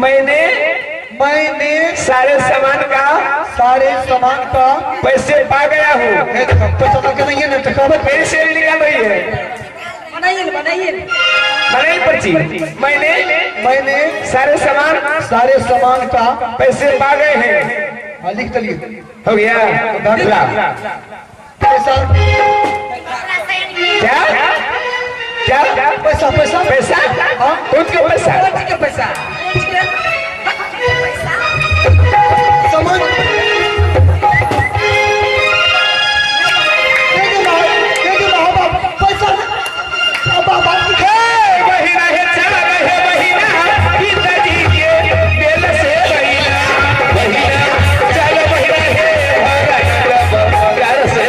मैंने सारे सामान का पैसे पा गया हूँ पैसा तो नहीं है ना तो कब मेरे से निकाल रही है बनाइए बनाइए बनाई पर्ची मैंने सारे सामान का पैसे पा गए हैं हाँ लिख दलिए हो गया पैसा क्या पैसा पैसा पैसा हाँ? कौन का पैसा कौन के पैसा? सामान पैसा महीना है चला है महीना पिताजी के बेल से महीना चलो महीना है प्यार से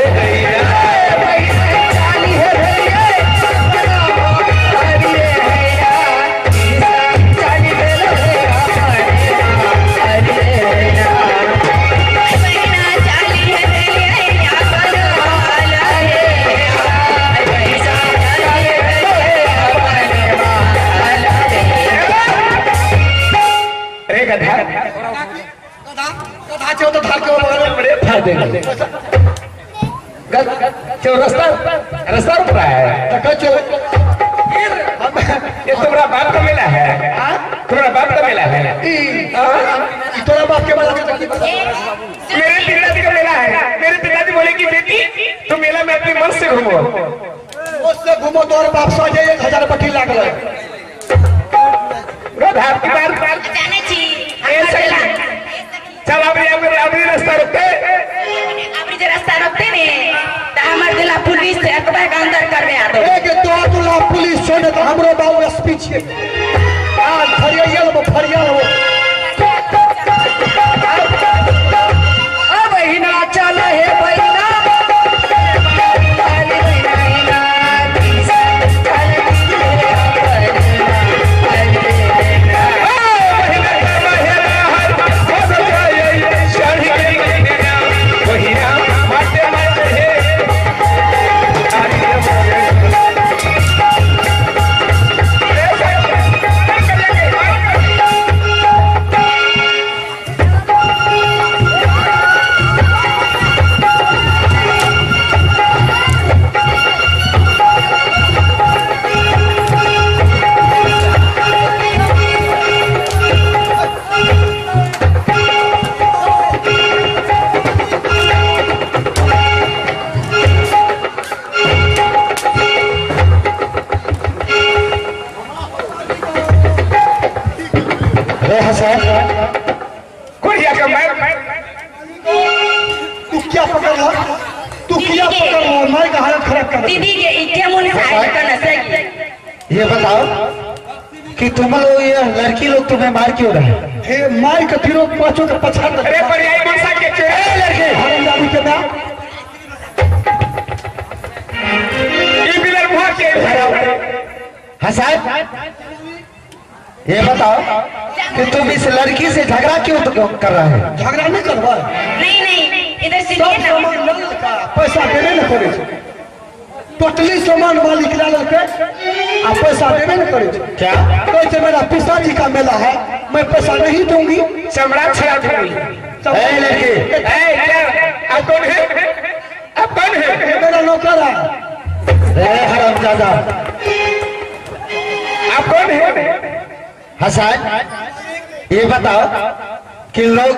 रास्ता रुक रहा है ये तुम्हारा बाप का मेला है तुम्हारा बाप का मेला है तोरा बाप के बारे में मेरे पिताजी का मेला है मेरे पिताजी बोले कि बेटी तुम मेला में अपने मन से घूमो उससे घूमो तो और वापस आ जाइए 1000 पट्टी लाग रहा आपकी बात जाने छी चल अपनी रास्ता रुकते अपनी जो रास्ता रोकते ने तो हमार दिला पुलिस से अकबर के अंदर करवे आ दो एक तो पुलिस छोड़े तो हमरो बाबू एसपी छिए आज फरिया लो फरिया लो अब हिना चल हे बहिना दीदी के इक्के मुने हाइट करना सही। ये बताओ कि तुम लोग ये लड़की लोग तुम्हें मार क्यों रहे? हे माई के फिरो पाछो के पछाड़ दे अरे परियाई मनसा के लड़के हरामजादी के ना ई बिलर मुहा के हसन, ये बताओ कि तुम इस लड़की से झगड़ा क्यों कर रहा है? झगड़ा नहीं करवा नहीं इधर से सब सामान ललका पैसा देबे न करे छै टोटली सामान मालिक ला लेके आ पैसा देबे न करे छै क्या कहै छै मेरा पिताजी का मेला है मैं पैसा नहीं दूंगी चमड़ा छड़ा दूंगी। ए लड़के, ए क्या अब कौन है? अब कौन है? मेरा नौकर है रे हरामजादा, अब कौन है? हसन, ये बताओ कि लोग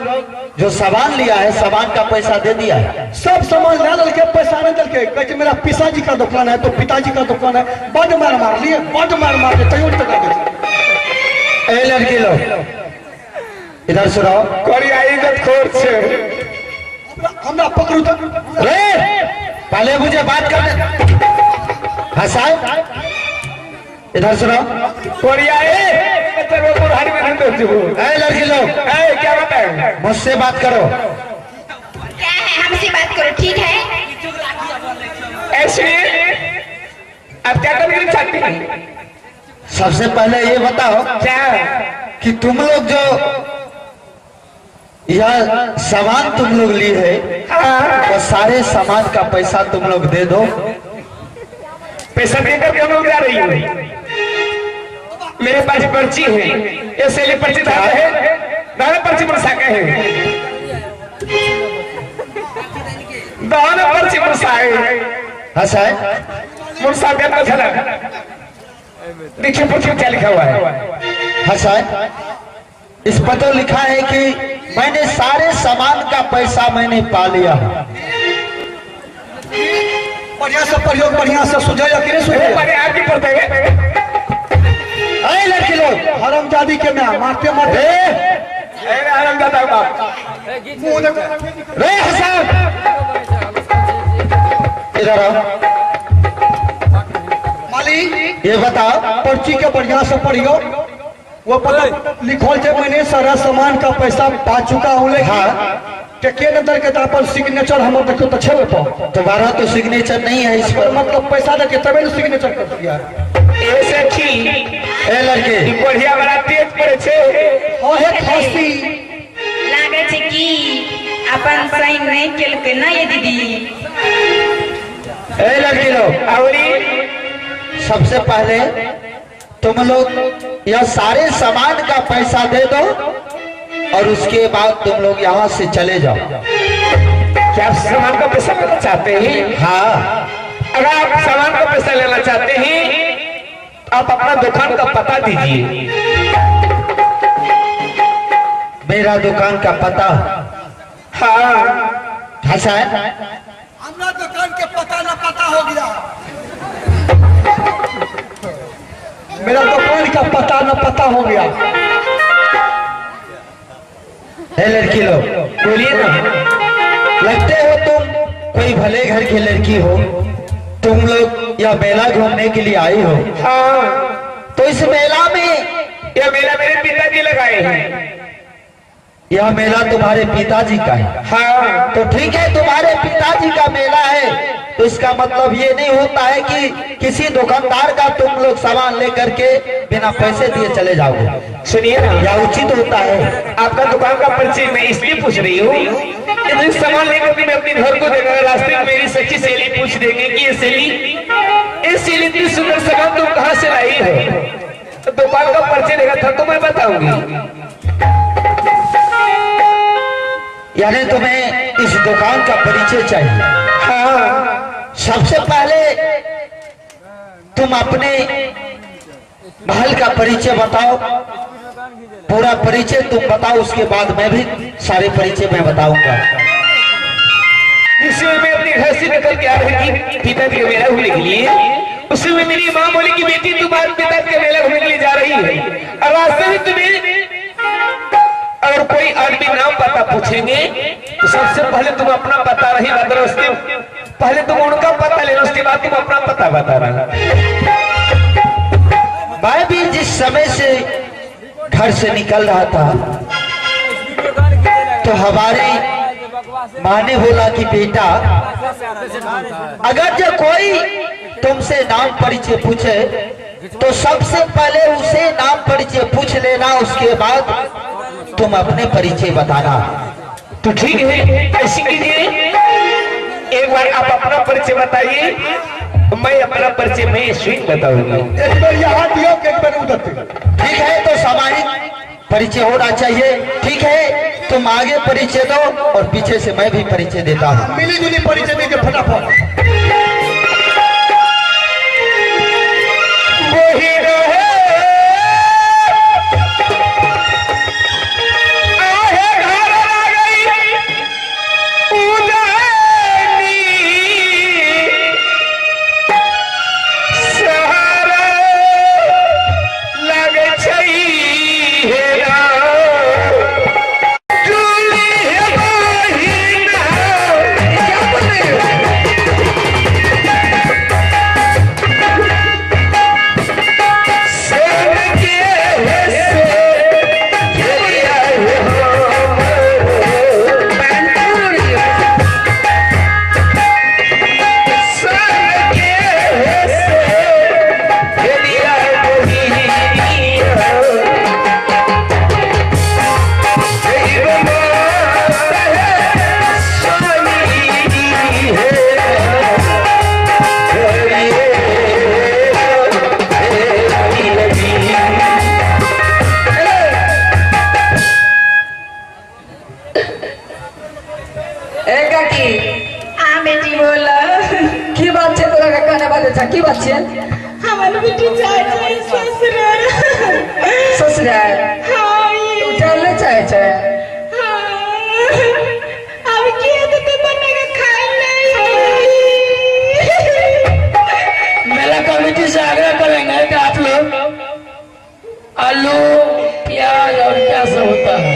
जो सामान लिया है सामान का पैसा दे दिया है? सब सामान ला लेके पैसा नहीं देलके कहै छै मेरा पिताजी का दुकान है तो पिताजी का दुकान है बड़ मार लिए बड़ मार के तैयो टका दे छै। ए लड़की लोग इधर सुनो, कोरिया इज्जत खोर छे। हमरा पकड़ू तो रे पहले मुझे बात करने। हसन इधर सुनो, कोरिया तेरे बुढ़ारी में नहीं देबू। ए लड़की लोग ए क्या बात है? मुझसे बात करो। क्या है हमसे बात करो ठीक है। ऐसे अब क्या करना चाहती है? सबसे पहले ये बताओ क्या कि तुम लोग जो यह सामान तुम लोग लिए है वो सारे सामान का पैसा तुम लोग दे दो। पैसा देकर क्यों लोग जा रही है? मेरे पास पर्ची है, ऐसे लिए पर्ची दादा है, दादा पर्ची मुर्सा का है, दादा पर्ची मुर्सा है। हसन मुर्सा देना चला देखिए पर्ची क्या लिखा हुआ है? हसन, इस पर तो लिखा है कि मैंने सारे सामान का पैसा मैंने पा लिया। बढ़िया से प्रयोग बढ़िया से सुझाया कि नहीं सुझाया पहले आपकी पढ़ते हैं। अरे लड़के लोग हरामजादी के मैं मारते मारते अरे हरामजादा बाप। मुंह देखो रे हसन इधर आओ। मालिक ये बताओ पर्ची के बढ़िया से पढ़ियो वो पता लिखल है मैंने सारा सामान का पैसा पा चुका हूँ लेकिन हाँ। टेके नंबर के अपन सिग्नेचर हम देखो तो छे तो तुम्हारा तो सिग्नेचर नहीं है इस पर। मतलब पैसा देके तबे ने सिग्नेचर कर दिया ऐसे की ए लड़के बढ़िया बड़ा तेज पड़े छे। हां है खांसी लागे छे कि अपन साइन नहीं केलके ना ये दीदी। ए लड़के लोग आवरी सबसे पहले तुम लोग यह सारे सामान का पैसा दे दो और उसके बाद तुम लोग यहाँ से चले जाओ। क्या आप सामान का पैसा लेना चाहते हैं? हाँ, अगर आप सामान का पैसा लेना चाहते हैं तो आप अपना दुकान का पता दीजिए। मेरा दुकान का पता हाँ हसन, हमरा दुकान के पता ना पता हो गया मेरा दुकान का पता ना पता हो गया। है लड़की लोग बोलिए ना। लगते हो तुम कोई भले घर की लड़की हो, तुम लोग यह मेला घूमने के लिए आई हो। हाँ तो इस मेला में यह मेला मेरे पिताजी लगाए हैं। यह मेला तुम्हारे पिताजी का है? हाँ। तो ठीक है, तुम्हारे पिताजी का मेला है तो इसका मतलब ये नहीं होता है कि किसी दुकानदार का तुम लोग सामान लेकर के बिना पैसे दिए चले जाओगे। सुनिए ना, यह उचित होता है? आपका दुकान का परिचय मैं इसलिए पूछ रही हूँ, यदि सामान लेकर के मैं अपने घर को देगा, रास्ते में मेरी सच्ची सहेली पूछ देंगे कि ये सहेली इतनी सुंदर सामान तुम कहाँ से लाई हो, तो दुकान का परिचय देगा था तो मैं बताऊंगी। यानी तुम्हें इस दुकान का परिचय चाहिए? हाँ। सबसे पहले तुम अपने महल का परिचय बताओ, पूरा परिचय तुम बताओ, उसके बाद मैं भी सारे परिचय मैं बताऊंगा। जिसमें मैं अपने घर से निकल के आ रही थी पिताजी का मेला घूमने के लिए, उसमें मेरी माँ बोली कि बेटी तुम आज पिताजी का मेला घूमने के लिए जा रही है, और रास्ते में तुम्हें अगर कोई आदमी नाम पता पूछेंगे तो सबसे पहले तुम अपना पता नहीं बताना, उसके पहले तुम उनका पता लेना, उसके बाद तुम अपना पता बताना। मैं भी जिस समय से घर से निकल रहा था तो हमारी माँ ने बोला कि बेटा, अगर जो कोई तुमसे नाम परिचय पूछे तो सबसे पहले उसे नाम परिचय पूछ लेना, उसके बाद तुम अपने परिचय बताना। तो ठीक है, ऐसी कीजिए, एक बार आप अपना परिचय बताइए, मैं अपना परिचय मैं स्वयं बताऊंगा। एक बार यहाँ दियो, एक बार उधर दियो। ठीक है, तो सामाजिक परिचय होना चाहिए। ठीक है, तुम आगे परिचय दो और पीछे से मैं भी परिचय देता हूँ। मिली जुली परिचय दीजिए फटाफट। वही रहे की बात है? हमारे बेटी चाहे ससुराल ससुराल हाँ तू चलना चाहे अब क्या तो बनेगा खाने मेला कमेटी से आग्रह करेंगे कि आप लोग आलू प्याज और क्या सब होता है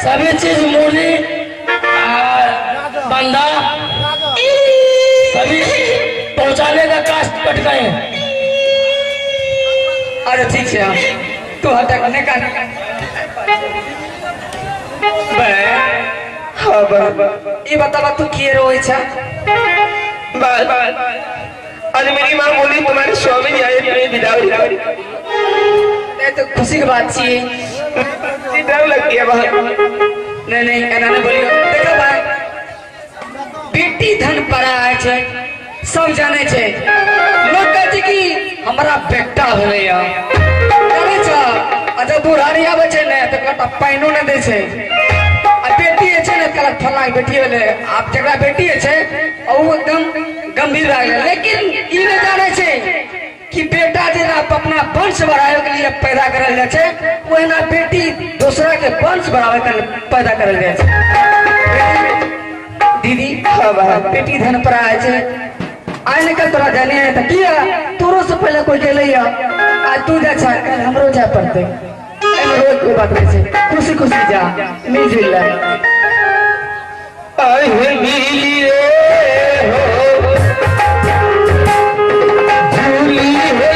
सभी चीज मूली बंदा सभी पहुंचाने का कास्ट कट गए। अरे ठीक है, तू हटकने का ये बतावा तू किए रो इच्छा आज मेरी माँ बोली तुम्हारे स्वामी आए तुम्हें विदाई तो खुशी की बात चाहिए। डर लग गया नहीं एना बोलियो देखो भाई बेटी धन पड़ा है सब जाने छे लोग कहते कि हमारा बेटा होले या जाने छ अजब बुढ़ारी आवे छे ने त कटा पाइनो न दे छे आ बेटी छे ने कला फला बेटी होले आप जकरा बेटी छे ओ एकदम गंभीर रहे, लेकिन ई न जाने छे कि बेटा जेना अपना वंश बढ़ावे के लिए पैदा करल जाय छे ओहिना बेटी दूसरा के वंश बढ़ावे के पैदा करल जाय छे। दीदी बेटी धन पर आए छे आज निकल तोरा जाने है तो किया तोरो से पहले कोई गेले या आज तू जा छा कल हमरो जा पड़ते एमे रोज कोई बात नहीं छे, खुशी खुशी जा मिल ले आई है मिली रे हो झूली है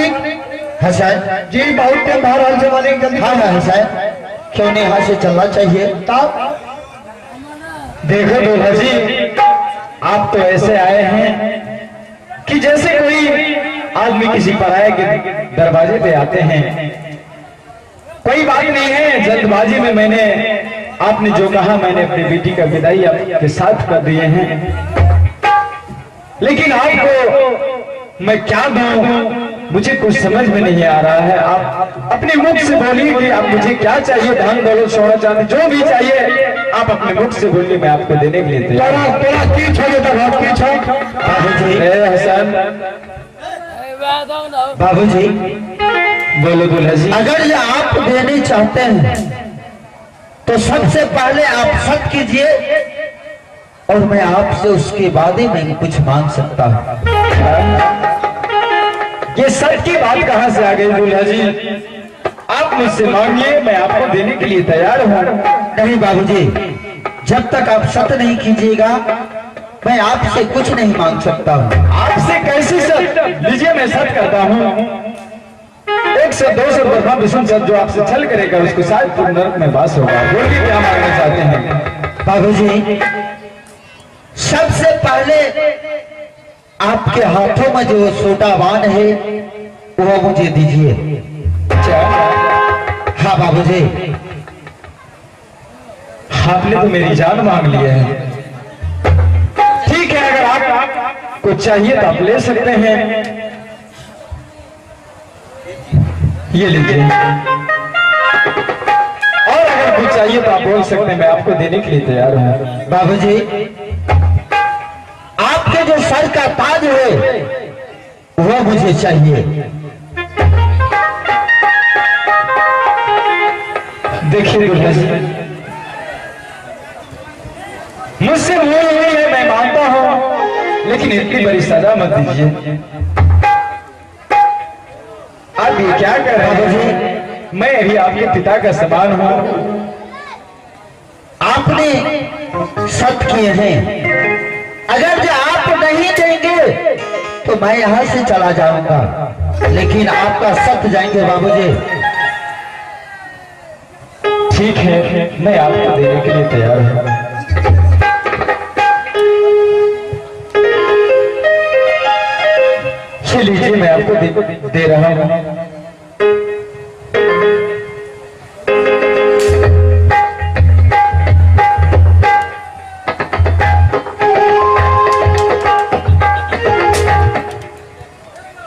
मालिक। है सर। जी बहुत टाइम भा रहा है मालिक, जल्दी हाँ हाँ सर, क्यों नहीं, यहाँ से चलना चाहिए। तब देखो दूल्हा जी, आप तो ऐसे आए हैं कि जैसे कोई आदमी किसी पराये के दरवाजे पे आते हैं। कोई बात नहीं है, जल्दबाजी में मैंने आपने जो कहा, मैंने अपनी बेटी का विदाई आपके साथ कर दिए हैं। लेकिन आपको मैं क्या दूं, मुझे कुछ समझ में नहीं आ रहा है। आप अपने मुख से बोलिए कि आप मुझे क्या चाहिए, धन दौलत सोना चांदी जो भी चाहिए, आप अपने मुख से बोलिए, मैं आपको देने के लिए तैयार हूं। तेरा की छोड़े तक की छोड़ बाबूजी, हसन, बाबूजी बोलो दूल्हा जी। अगर ये आप देने चाहते हैं तो सबसे पहले आप सत कीजिए और मैं आपसे उसके बाद ही मैं कुछ मांग सकता हूँ। ये सच की बात कहां से आ गई दूल्हा जी? आप मुझसे मांगिए, मैं आपको देने के लिए तैयार हूं। नहीं बाबूजी, जब तक आप सत नहीं कीजिएगा मैं आपसे कुछ नहीं मांग सकता हूँ। आपसे कैसी सत? लीजिए, मैं सत करता हूं। 100-200 दफा विष्णु सत जो आपसे छल करेगा उसको शायद नरक में वास होगा। बोलिए क्या मांगना चाहते हैं? बाबूजी, सबसे पहले आपके हाथों में जो सोटावान है वो मुझे दीजिए। हाँ बाबूजी। आपने तो मेरी जान मांग ली है। ठीक है, अगर आपको चाहिए तो आप ले सकते हैं। ये लीजिए, और अगर कुछ चाहिए तो आप बोल सकते हैं, मैं आपको देने के लिए तैयार हूं। बाबूजी, आपके जो सर का ताज है वो मुझे चाहिए। देखिए दूल्हा जी, मुझसे भूल हुई है, मैं मानता हूं, लेकिन इतनी बड़ी सजा मत दीजिए। आप ये क्या कर रहे हैं? मैं अभी आपके पिता का समान हूं। आपने सत किए हैं, अगर जो आप नहीं देंगे तो मैं यहाँ से चला जाऊंगा, लेकिन आपका सत जाएंगे बाबूजी। ठीक है, मैं आपको देने के लिए तैयार हूं। ये लीजिए, मैं आपको दे रहा हूं।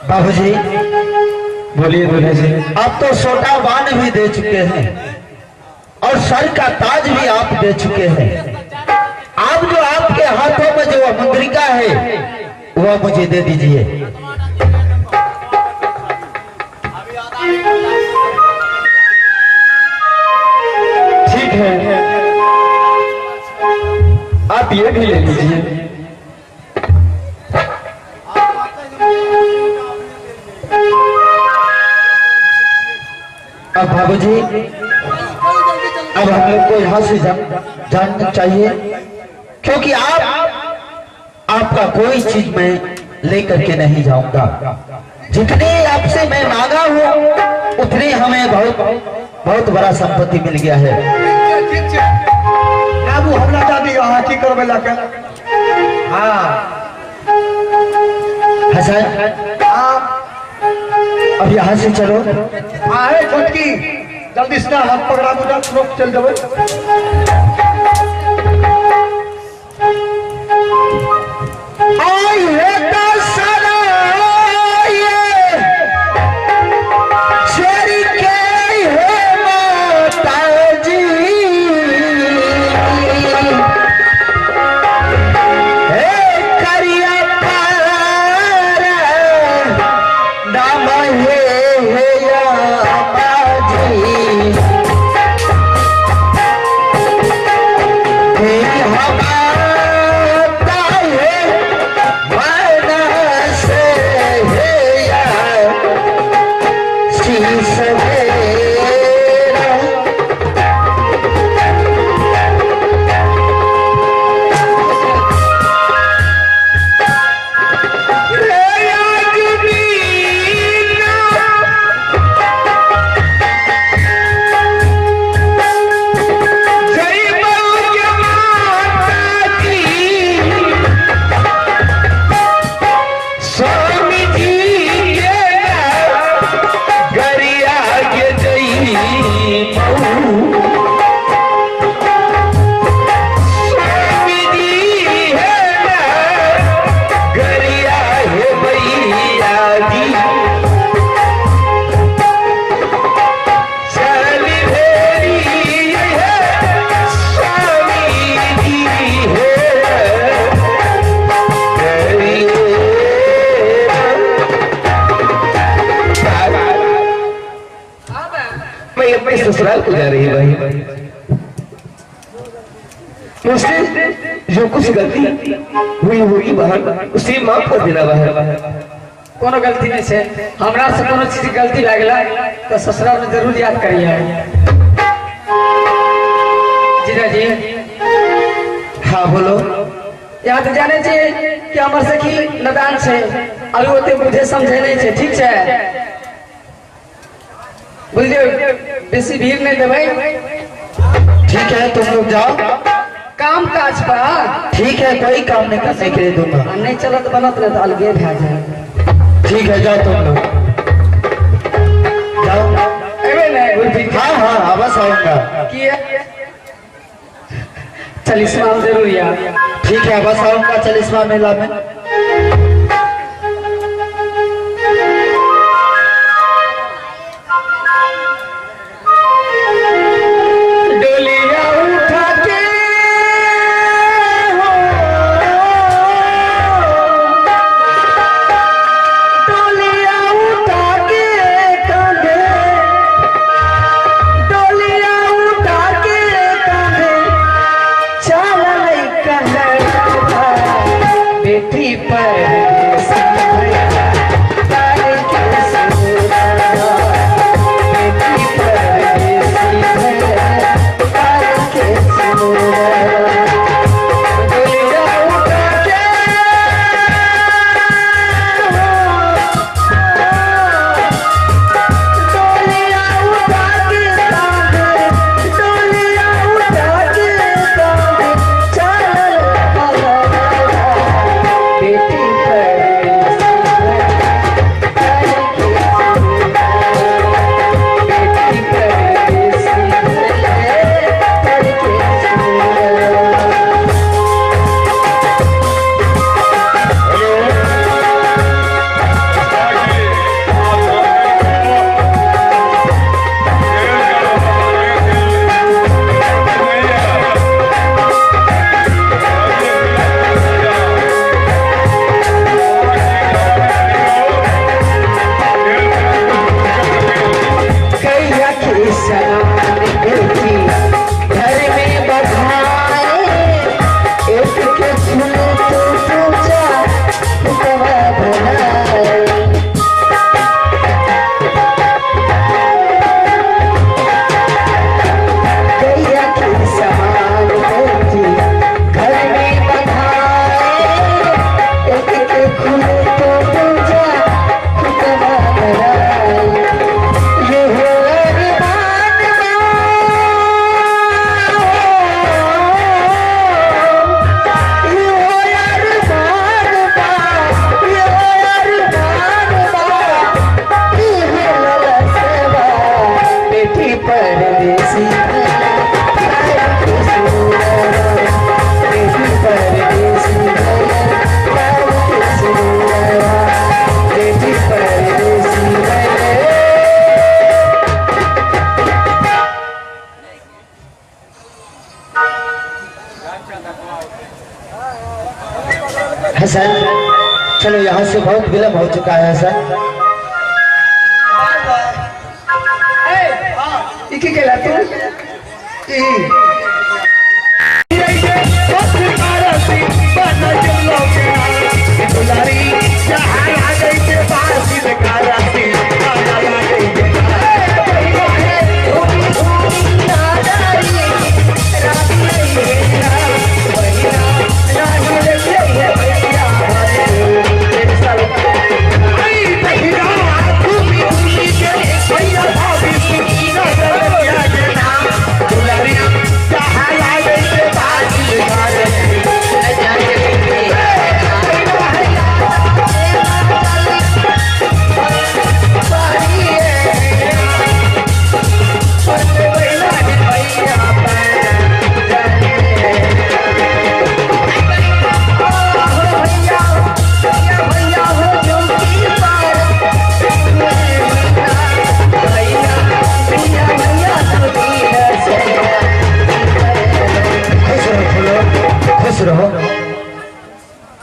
बाबूजी, बोलिए दूल्हे जी। आप तो सोटावान भी दे चुके हैं और सर का ताज भी आप दे चुके हैं। आप जो आपके हाथों में जो मुद्रिका है वो मुझे दे दीजिए। ठीक है, आप ये भी ले लीजिए। अब बाबूजी, अब हम लोग को यहाँ से जानना चाहिए, क्योंकि आपका कोई चीज मैं लेकर के नहीं जाऊंगा। जितने आपसे मैं मांगा हूँ उतने हमें बहुत बड़ा संपत्ति मिल गया है। बाबू हमला दादी हाथी करवे लगे। हाँ हसन, आप अब यहाँ से चलो। आहे छोटकी, जल्दी से हाथ पकड़ा मुझा, लोग चल जाओ। वाह मैं अपने ससुराल को जा रही है भाई। मुझसे जो कुछ गलती हुई होगी बाहर उसे माफ कर देना बाहर। कोनो गलती नहीं से हमरा से कोनो चीज की गलती लागला तो ससुराल में जरूर याद करिए जीजा जी। हाँ बोलो। याद जाने चाहिए कि हमर सखी नदान से अभी होते बुझे समझे नहीं छे, ठीक है बुझिए बेसी भीड़ नहीं देवे। ठीक है तुम लोग जाओ काम काज पर। ठीक है कोई काम नहीं करने के लिए दूंगा। नहीं चलत बनत रहे तो अलगे भा जाए। ठीक है जाओ तुम लोग जाओ। एवे नहीं हाँ हाँ बस आऊंगा। चालीसवा जरूर यार। ठीक है बस आऊंगा 40वां मेला में। डोलिया उठा के डोलिया उठा के कांधे, डोलिया उठा के कांधे चल बेटी पर हसन चलो यहाँ से बहुत विलम्ब हो चुका है हसन। इकी केला तू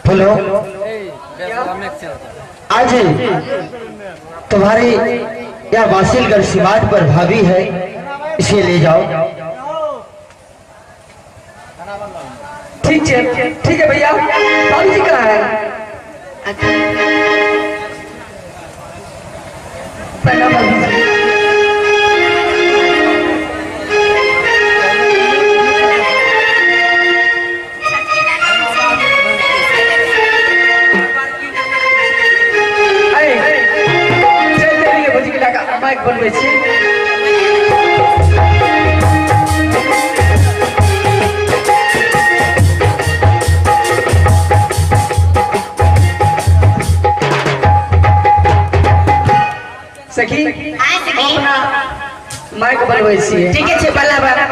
बोलो आज तुम्हारी यह बासिलगढ़ सीमांत पर भाभी है, इसे ले जाओ। ठीक है भैया। भाभी जी कहाँ है? प्रणाम भाभी जी। माइक बनबै छी। सखी अपना माइक बनबै छी। ठीक है बला बला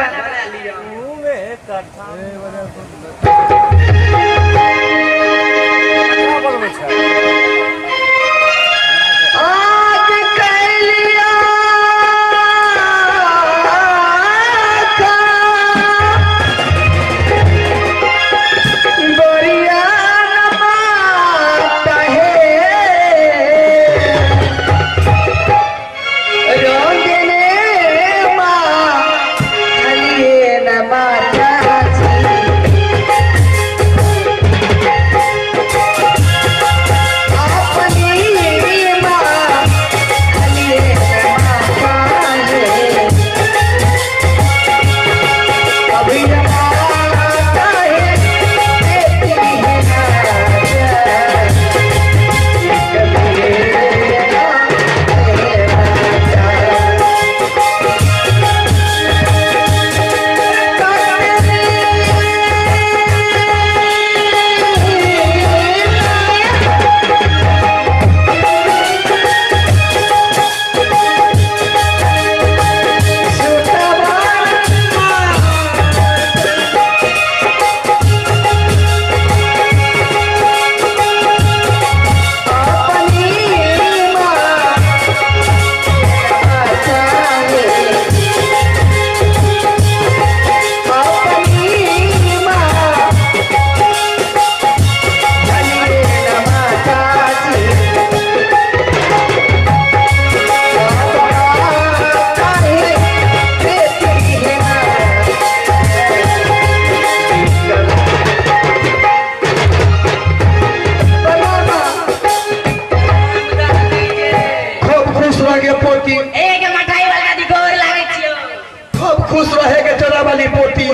खुश रहेगे चोरा वाली पोती,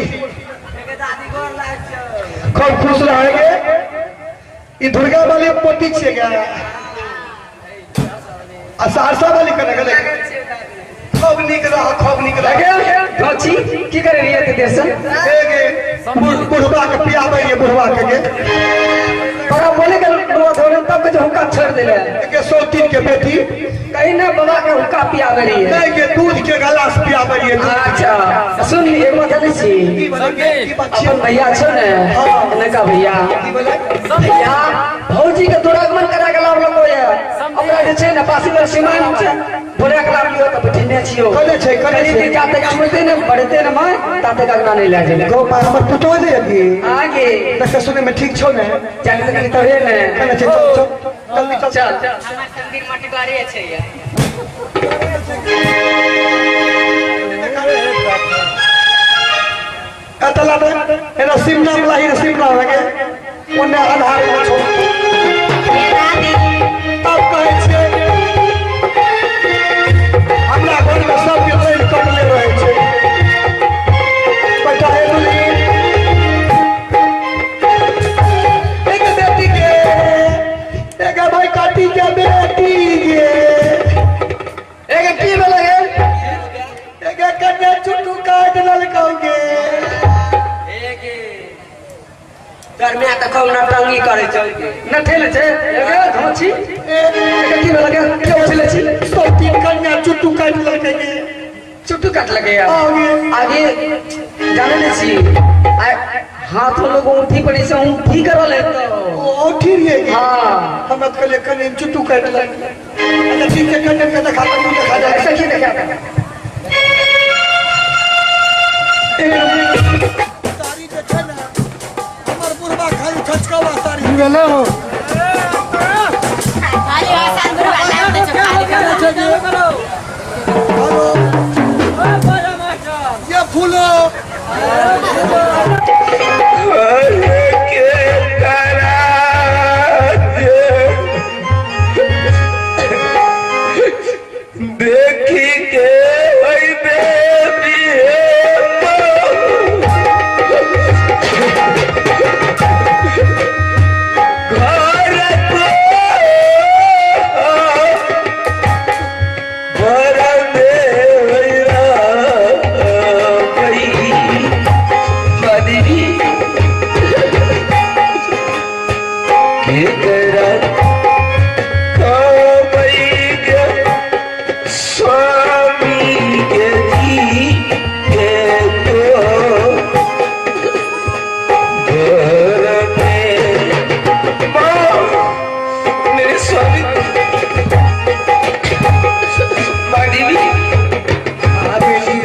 खूब खुश रहेगे। ये दुर्गा वाली पोती छे गया सहरसा वाली करेगा खूब निक रहा, खूब निक रहा। की करे रही है देश बुढ़वा के पियाबे ये बुढ़वा के बड़ा बोले के तब के जो हुक्का छोड़ देले के 103 के बेटी कहीं ना बाबा के हुक्का पियाबे रही है नहीं के दूध के गिलास पियाबे रही है। अच्छा सुन एक बात है छी अपन भैया छो ने इनका भैया भैया भौजी के तोरा मन करा के लाभ लगो है हमरा जे छै ना पासीगर सीमान छै बोले के लाभ लियो त बैठने छियो करे छै जाते छुते ने बढ़ते ने मैं ताते गगना नहीं ले जाए गो पा हमर पुतो दे अभी आगे देख सुने में ठीक छौ ने चल के तो है ने चल जल्दी चल मंदिर माटी गाड़ी छै या अतला दे एना सिमना वाला ही सिमना लगे ओने आधार छौ तब कहै छै हमरा घर में सब के ट्रेन कटले रहे छै बेटा ए दुली एक बेटी के एक भाई काटी के बेटी के एक की बोले एक कन्या चुटू काट ललकाओगे दरमिया त कौन टंगी करे छै न ठेले छै एगे धमची एगे की लगे के होले छी तो तीन कन्या चुटू काट ललकाओगे चुट्टू काट लगे आगे आगे जाने नहीं छी हाथ लोग उठी पड़ी से उठी करल है तो ओ ठीक है हां हम बात कर ले कन्या चुटू काट ललकाओगे अच्छा ठीक है कन्या के दिखा के दिखा जा ऐसा की देखा तारी जे छै ना हमर बुढ़वा खाली ठचकावा तारी भेले हो खाली आसान बुढ़वा लाओ दे खाली करो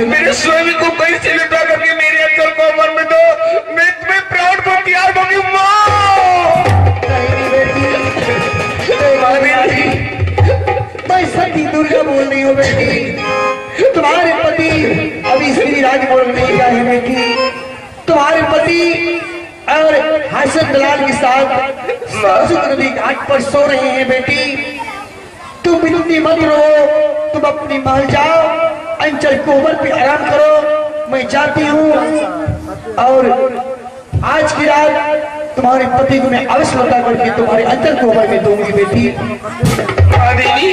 मेरे स्वामी को पैसे लुटा करके मेरे अंकल को अमर में दो, मैं तुम्हें प्राण को प्यार दूंगी मैं सती दुर्गा बोल रही हूँ बेटी। तुम्हारे पति अभी श्री राज बोल नहीं गए हैं बेटी। तुम्हारे पति और हसन दलाल के साथ नदी घाट पर सो रहे हैं बेटी। तुम इतनी मत रो, तुम अपनी महल जाओ, अंचल कोबर पे आराम करो। मैं जाती हूँ और आज की रात तुम्हारे पति को मैं अवश्य लौटा करके तुम्हारे अंचल कोबर में दूंगी बेटी। देवी,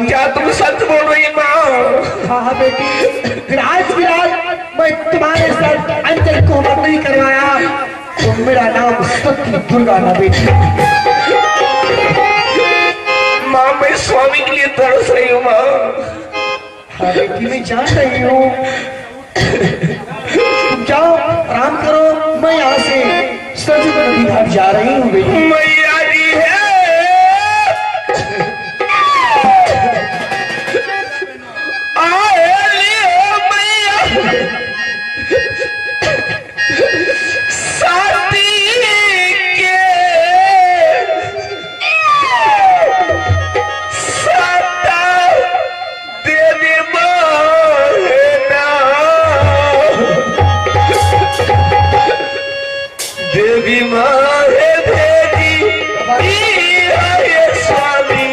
क्या तुम सच बोल रही है माँ? हाँ बेटी, फिर आज की रात मैं तुम्हारे साथ अंचल कोबर नहीं करवाया तो मेरा नाम सती दुर्गा ना बेटी। माँ मैं स्वामी के लिए तरस रही हूँ माँ। हाँ बेटी मैं जान रही हूँ। तुम जाओ आराम करो, मैं यहाँ से सजी नदी घाट जा रही हूँ बेटी। मैया जी है आए लियो मैया साथी के साता देवी मोहना देवी मारे भेजी ये स्वामी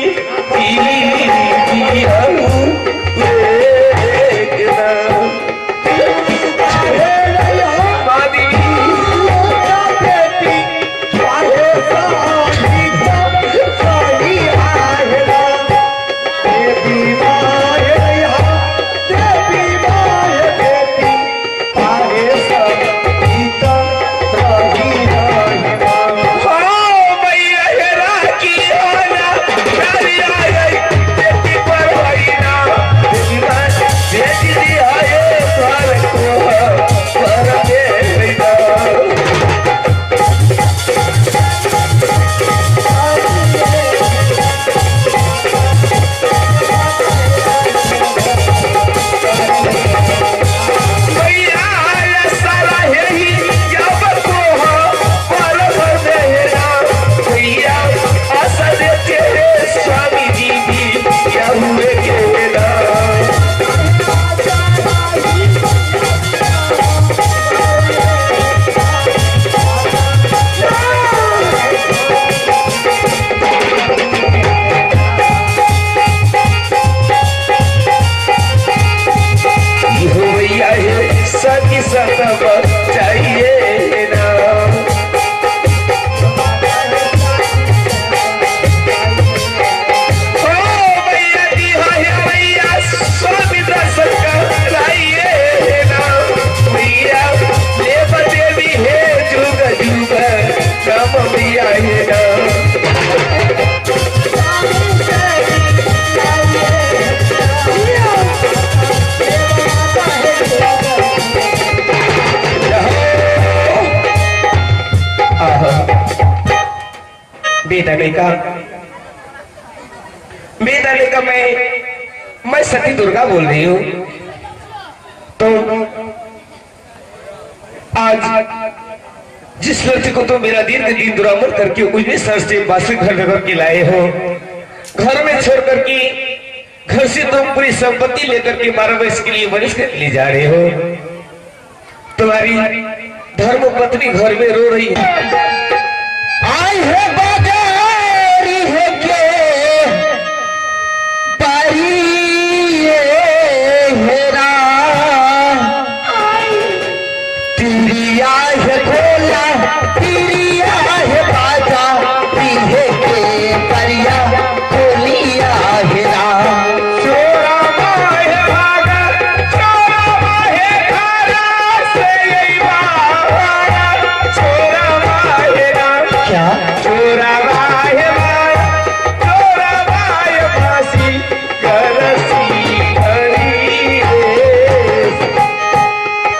चाहिए ना। ओ भैया जी है भैया स्वामी दर्शन कराइए ना। भैया देव देवी है जुग जुग राम भैया है ना। बेटा मैं सती दुर्गा बोल रही हूँ। तो आज जिस लड़की को तुम मेरा दिन दुरामद करके उजने सर से बासी घर लेकर के लाए हो, घर में छोड़ करके घर से तुम पूरी संपत्ति लेकर के 12 वर्ष के लिए वरिष्ठ ले जा रहे हो। तुम्हारी धर्म पत्नी घर में रो रही है। आई है बाजारी है के पारी ये हेरा तिरिया है भोला तिरिया है बाजा पीहे के परिया बोलिया हेरा चोरा माहे भागा, चोरा माहे खाना से यही भागा, चोरा माहे ना, क्या चोरा माहे भागा, चोरा माहे फांसी, गरसी घड़ी रे।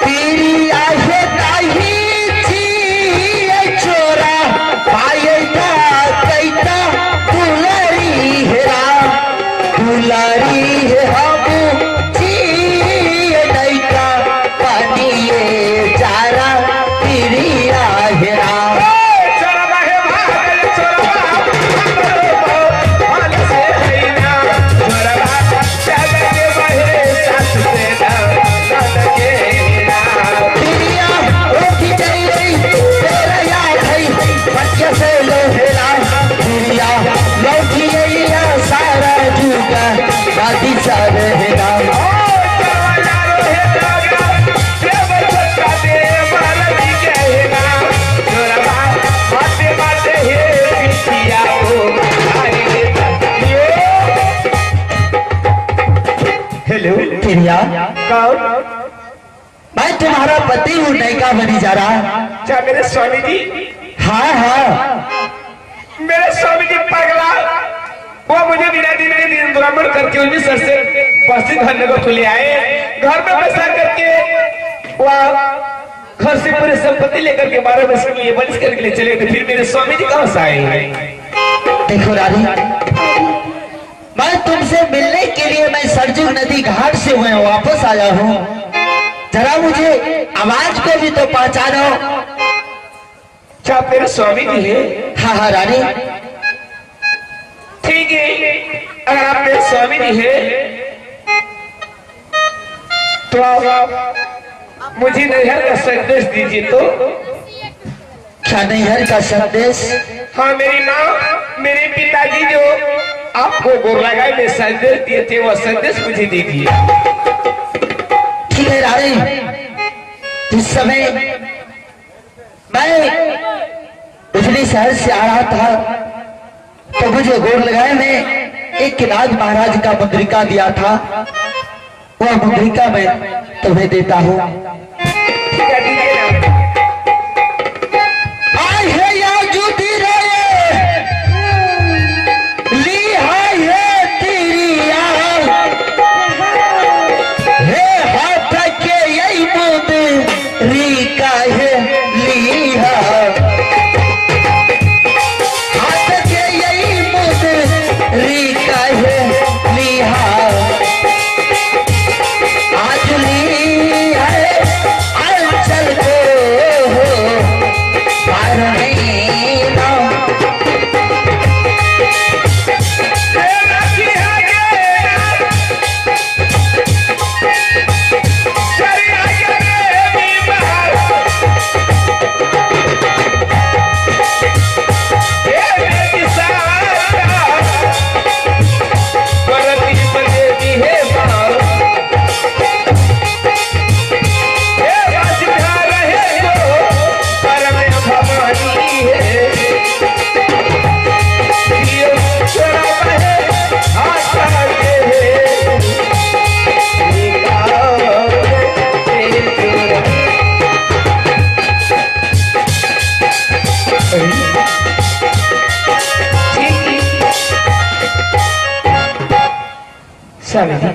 तेरी आहे ताही छी चोरा पायता कैता दुलारी हेरा दुलारी है हम छी नैका पानी ये चारा तेरी आहेरा चोरा माहे भागा, चोरा माहे भागा से है ना, चोरा भागा चाचा के माहे सास से ना, दादा के ना। तिरिया उठी गई तेरा याद है बच्चे से लोहेरा तिरिया लौटी गई सारा जुगा दादी चार हेरा हेलो, तिरिया कौन? मैं तुम्हारा पति हूँ नैका बनी जा रहा। क्या मेरे स्वामी जी? हाँ हाँ मेरे स्वामी जी पगला, वो मुझे बिना दिन के दिन ब्राह्मण करके उन्हीं सर से बस्ती धरने को ले आए, घर में बसा करके वह घर से पूरी संपत्ति लेकर के 12 वर्ष के लिए बलिश करके ले चले गए। फिर मेरे स्वामी जी कहाँ से आए हैं? देखो रानी, मैं तुमसे मिलने के लिए मैं सरजू नदी घाट से मैं वापस आया हूँ। जरा मुझे आवाज को भी तो पहचानो। क्या आप मेरे स्वामी जी हैं? हाँ हाँ रानी, ठीक है, अगर आप मेरे स्वामी जी हैं तो आप मुझे नैहर का संदेश दीजिए। तो क्या नैहर का संदेश? हाँ, मेरी माँ, मेरे पिताजी जो आपको गोरलागाई में संदेश दिए थे, वह संदेश मुझे दीजिए। ठीक है रानी, जिस समय मैं उजली शहर से आ रहा था तो मुझे गोरलगाय में एक किराज महाराज का मुद्रिका दिया था, वह मुद्रिका मैं तुम्हें देता हूँ। ठीक है, दीजिए ना। आई है या जुदी रे ली हाय है तेरी यार हे हाथ के यही मुद रीका है लीहा हाथ के यही मुद रीका है लीहा आज ली है चल को स्वामी जी,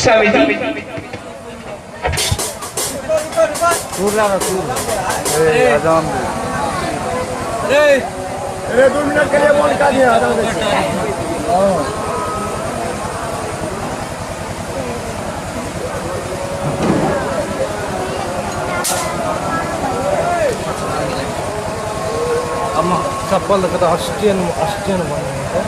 स्वामी जी, स्वामी जी, अरे 2 मिनट के लिए बोल का दिया अम्मा चप्पल देखो स्टैंड स्टैंड बने हैं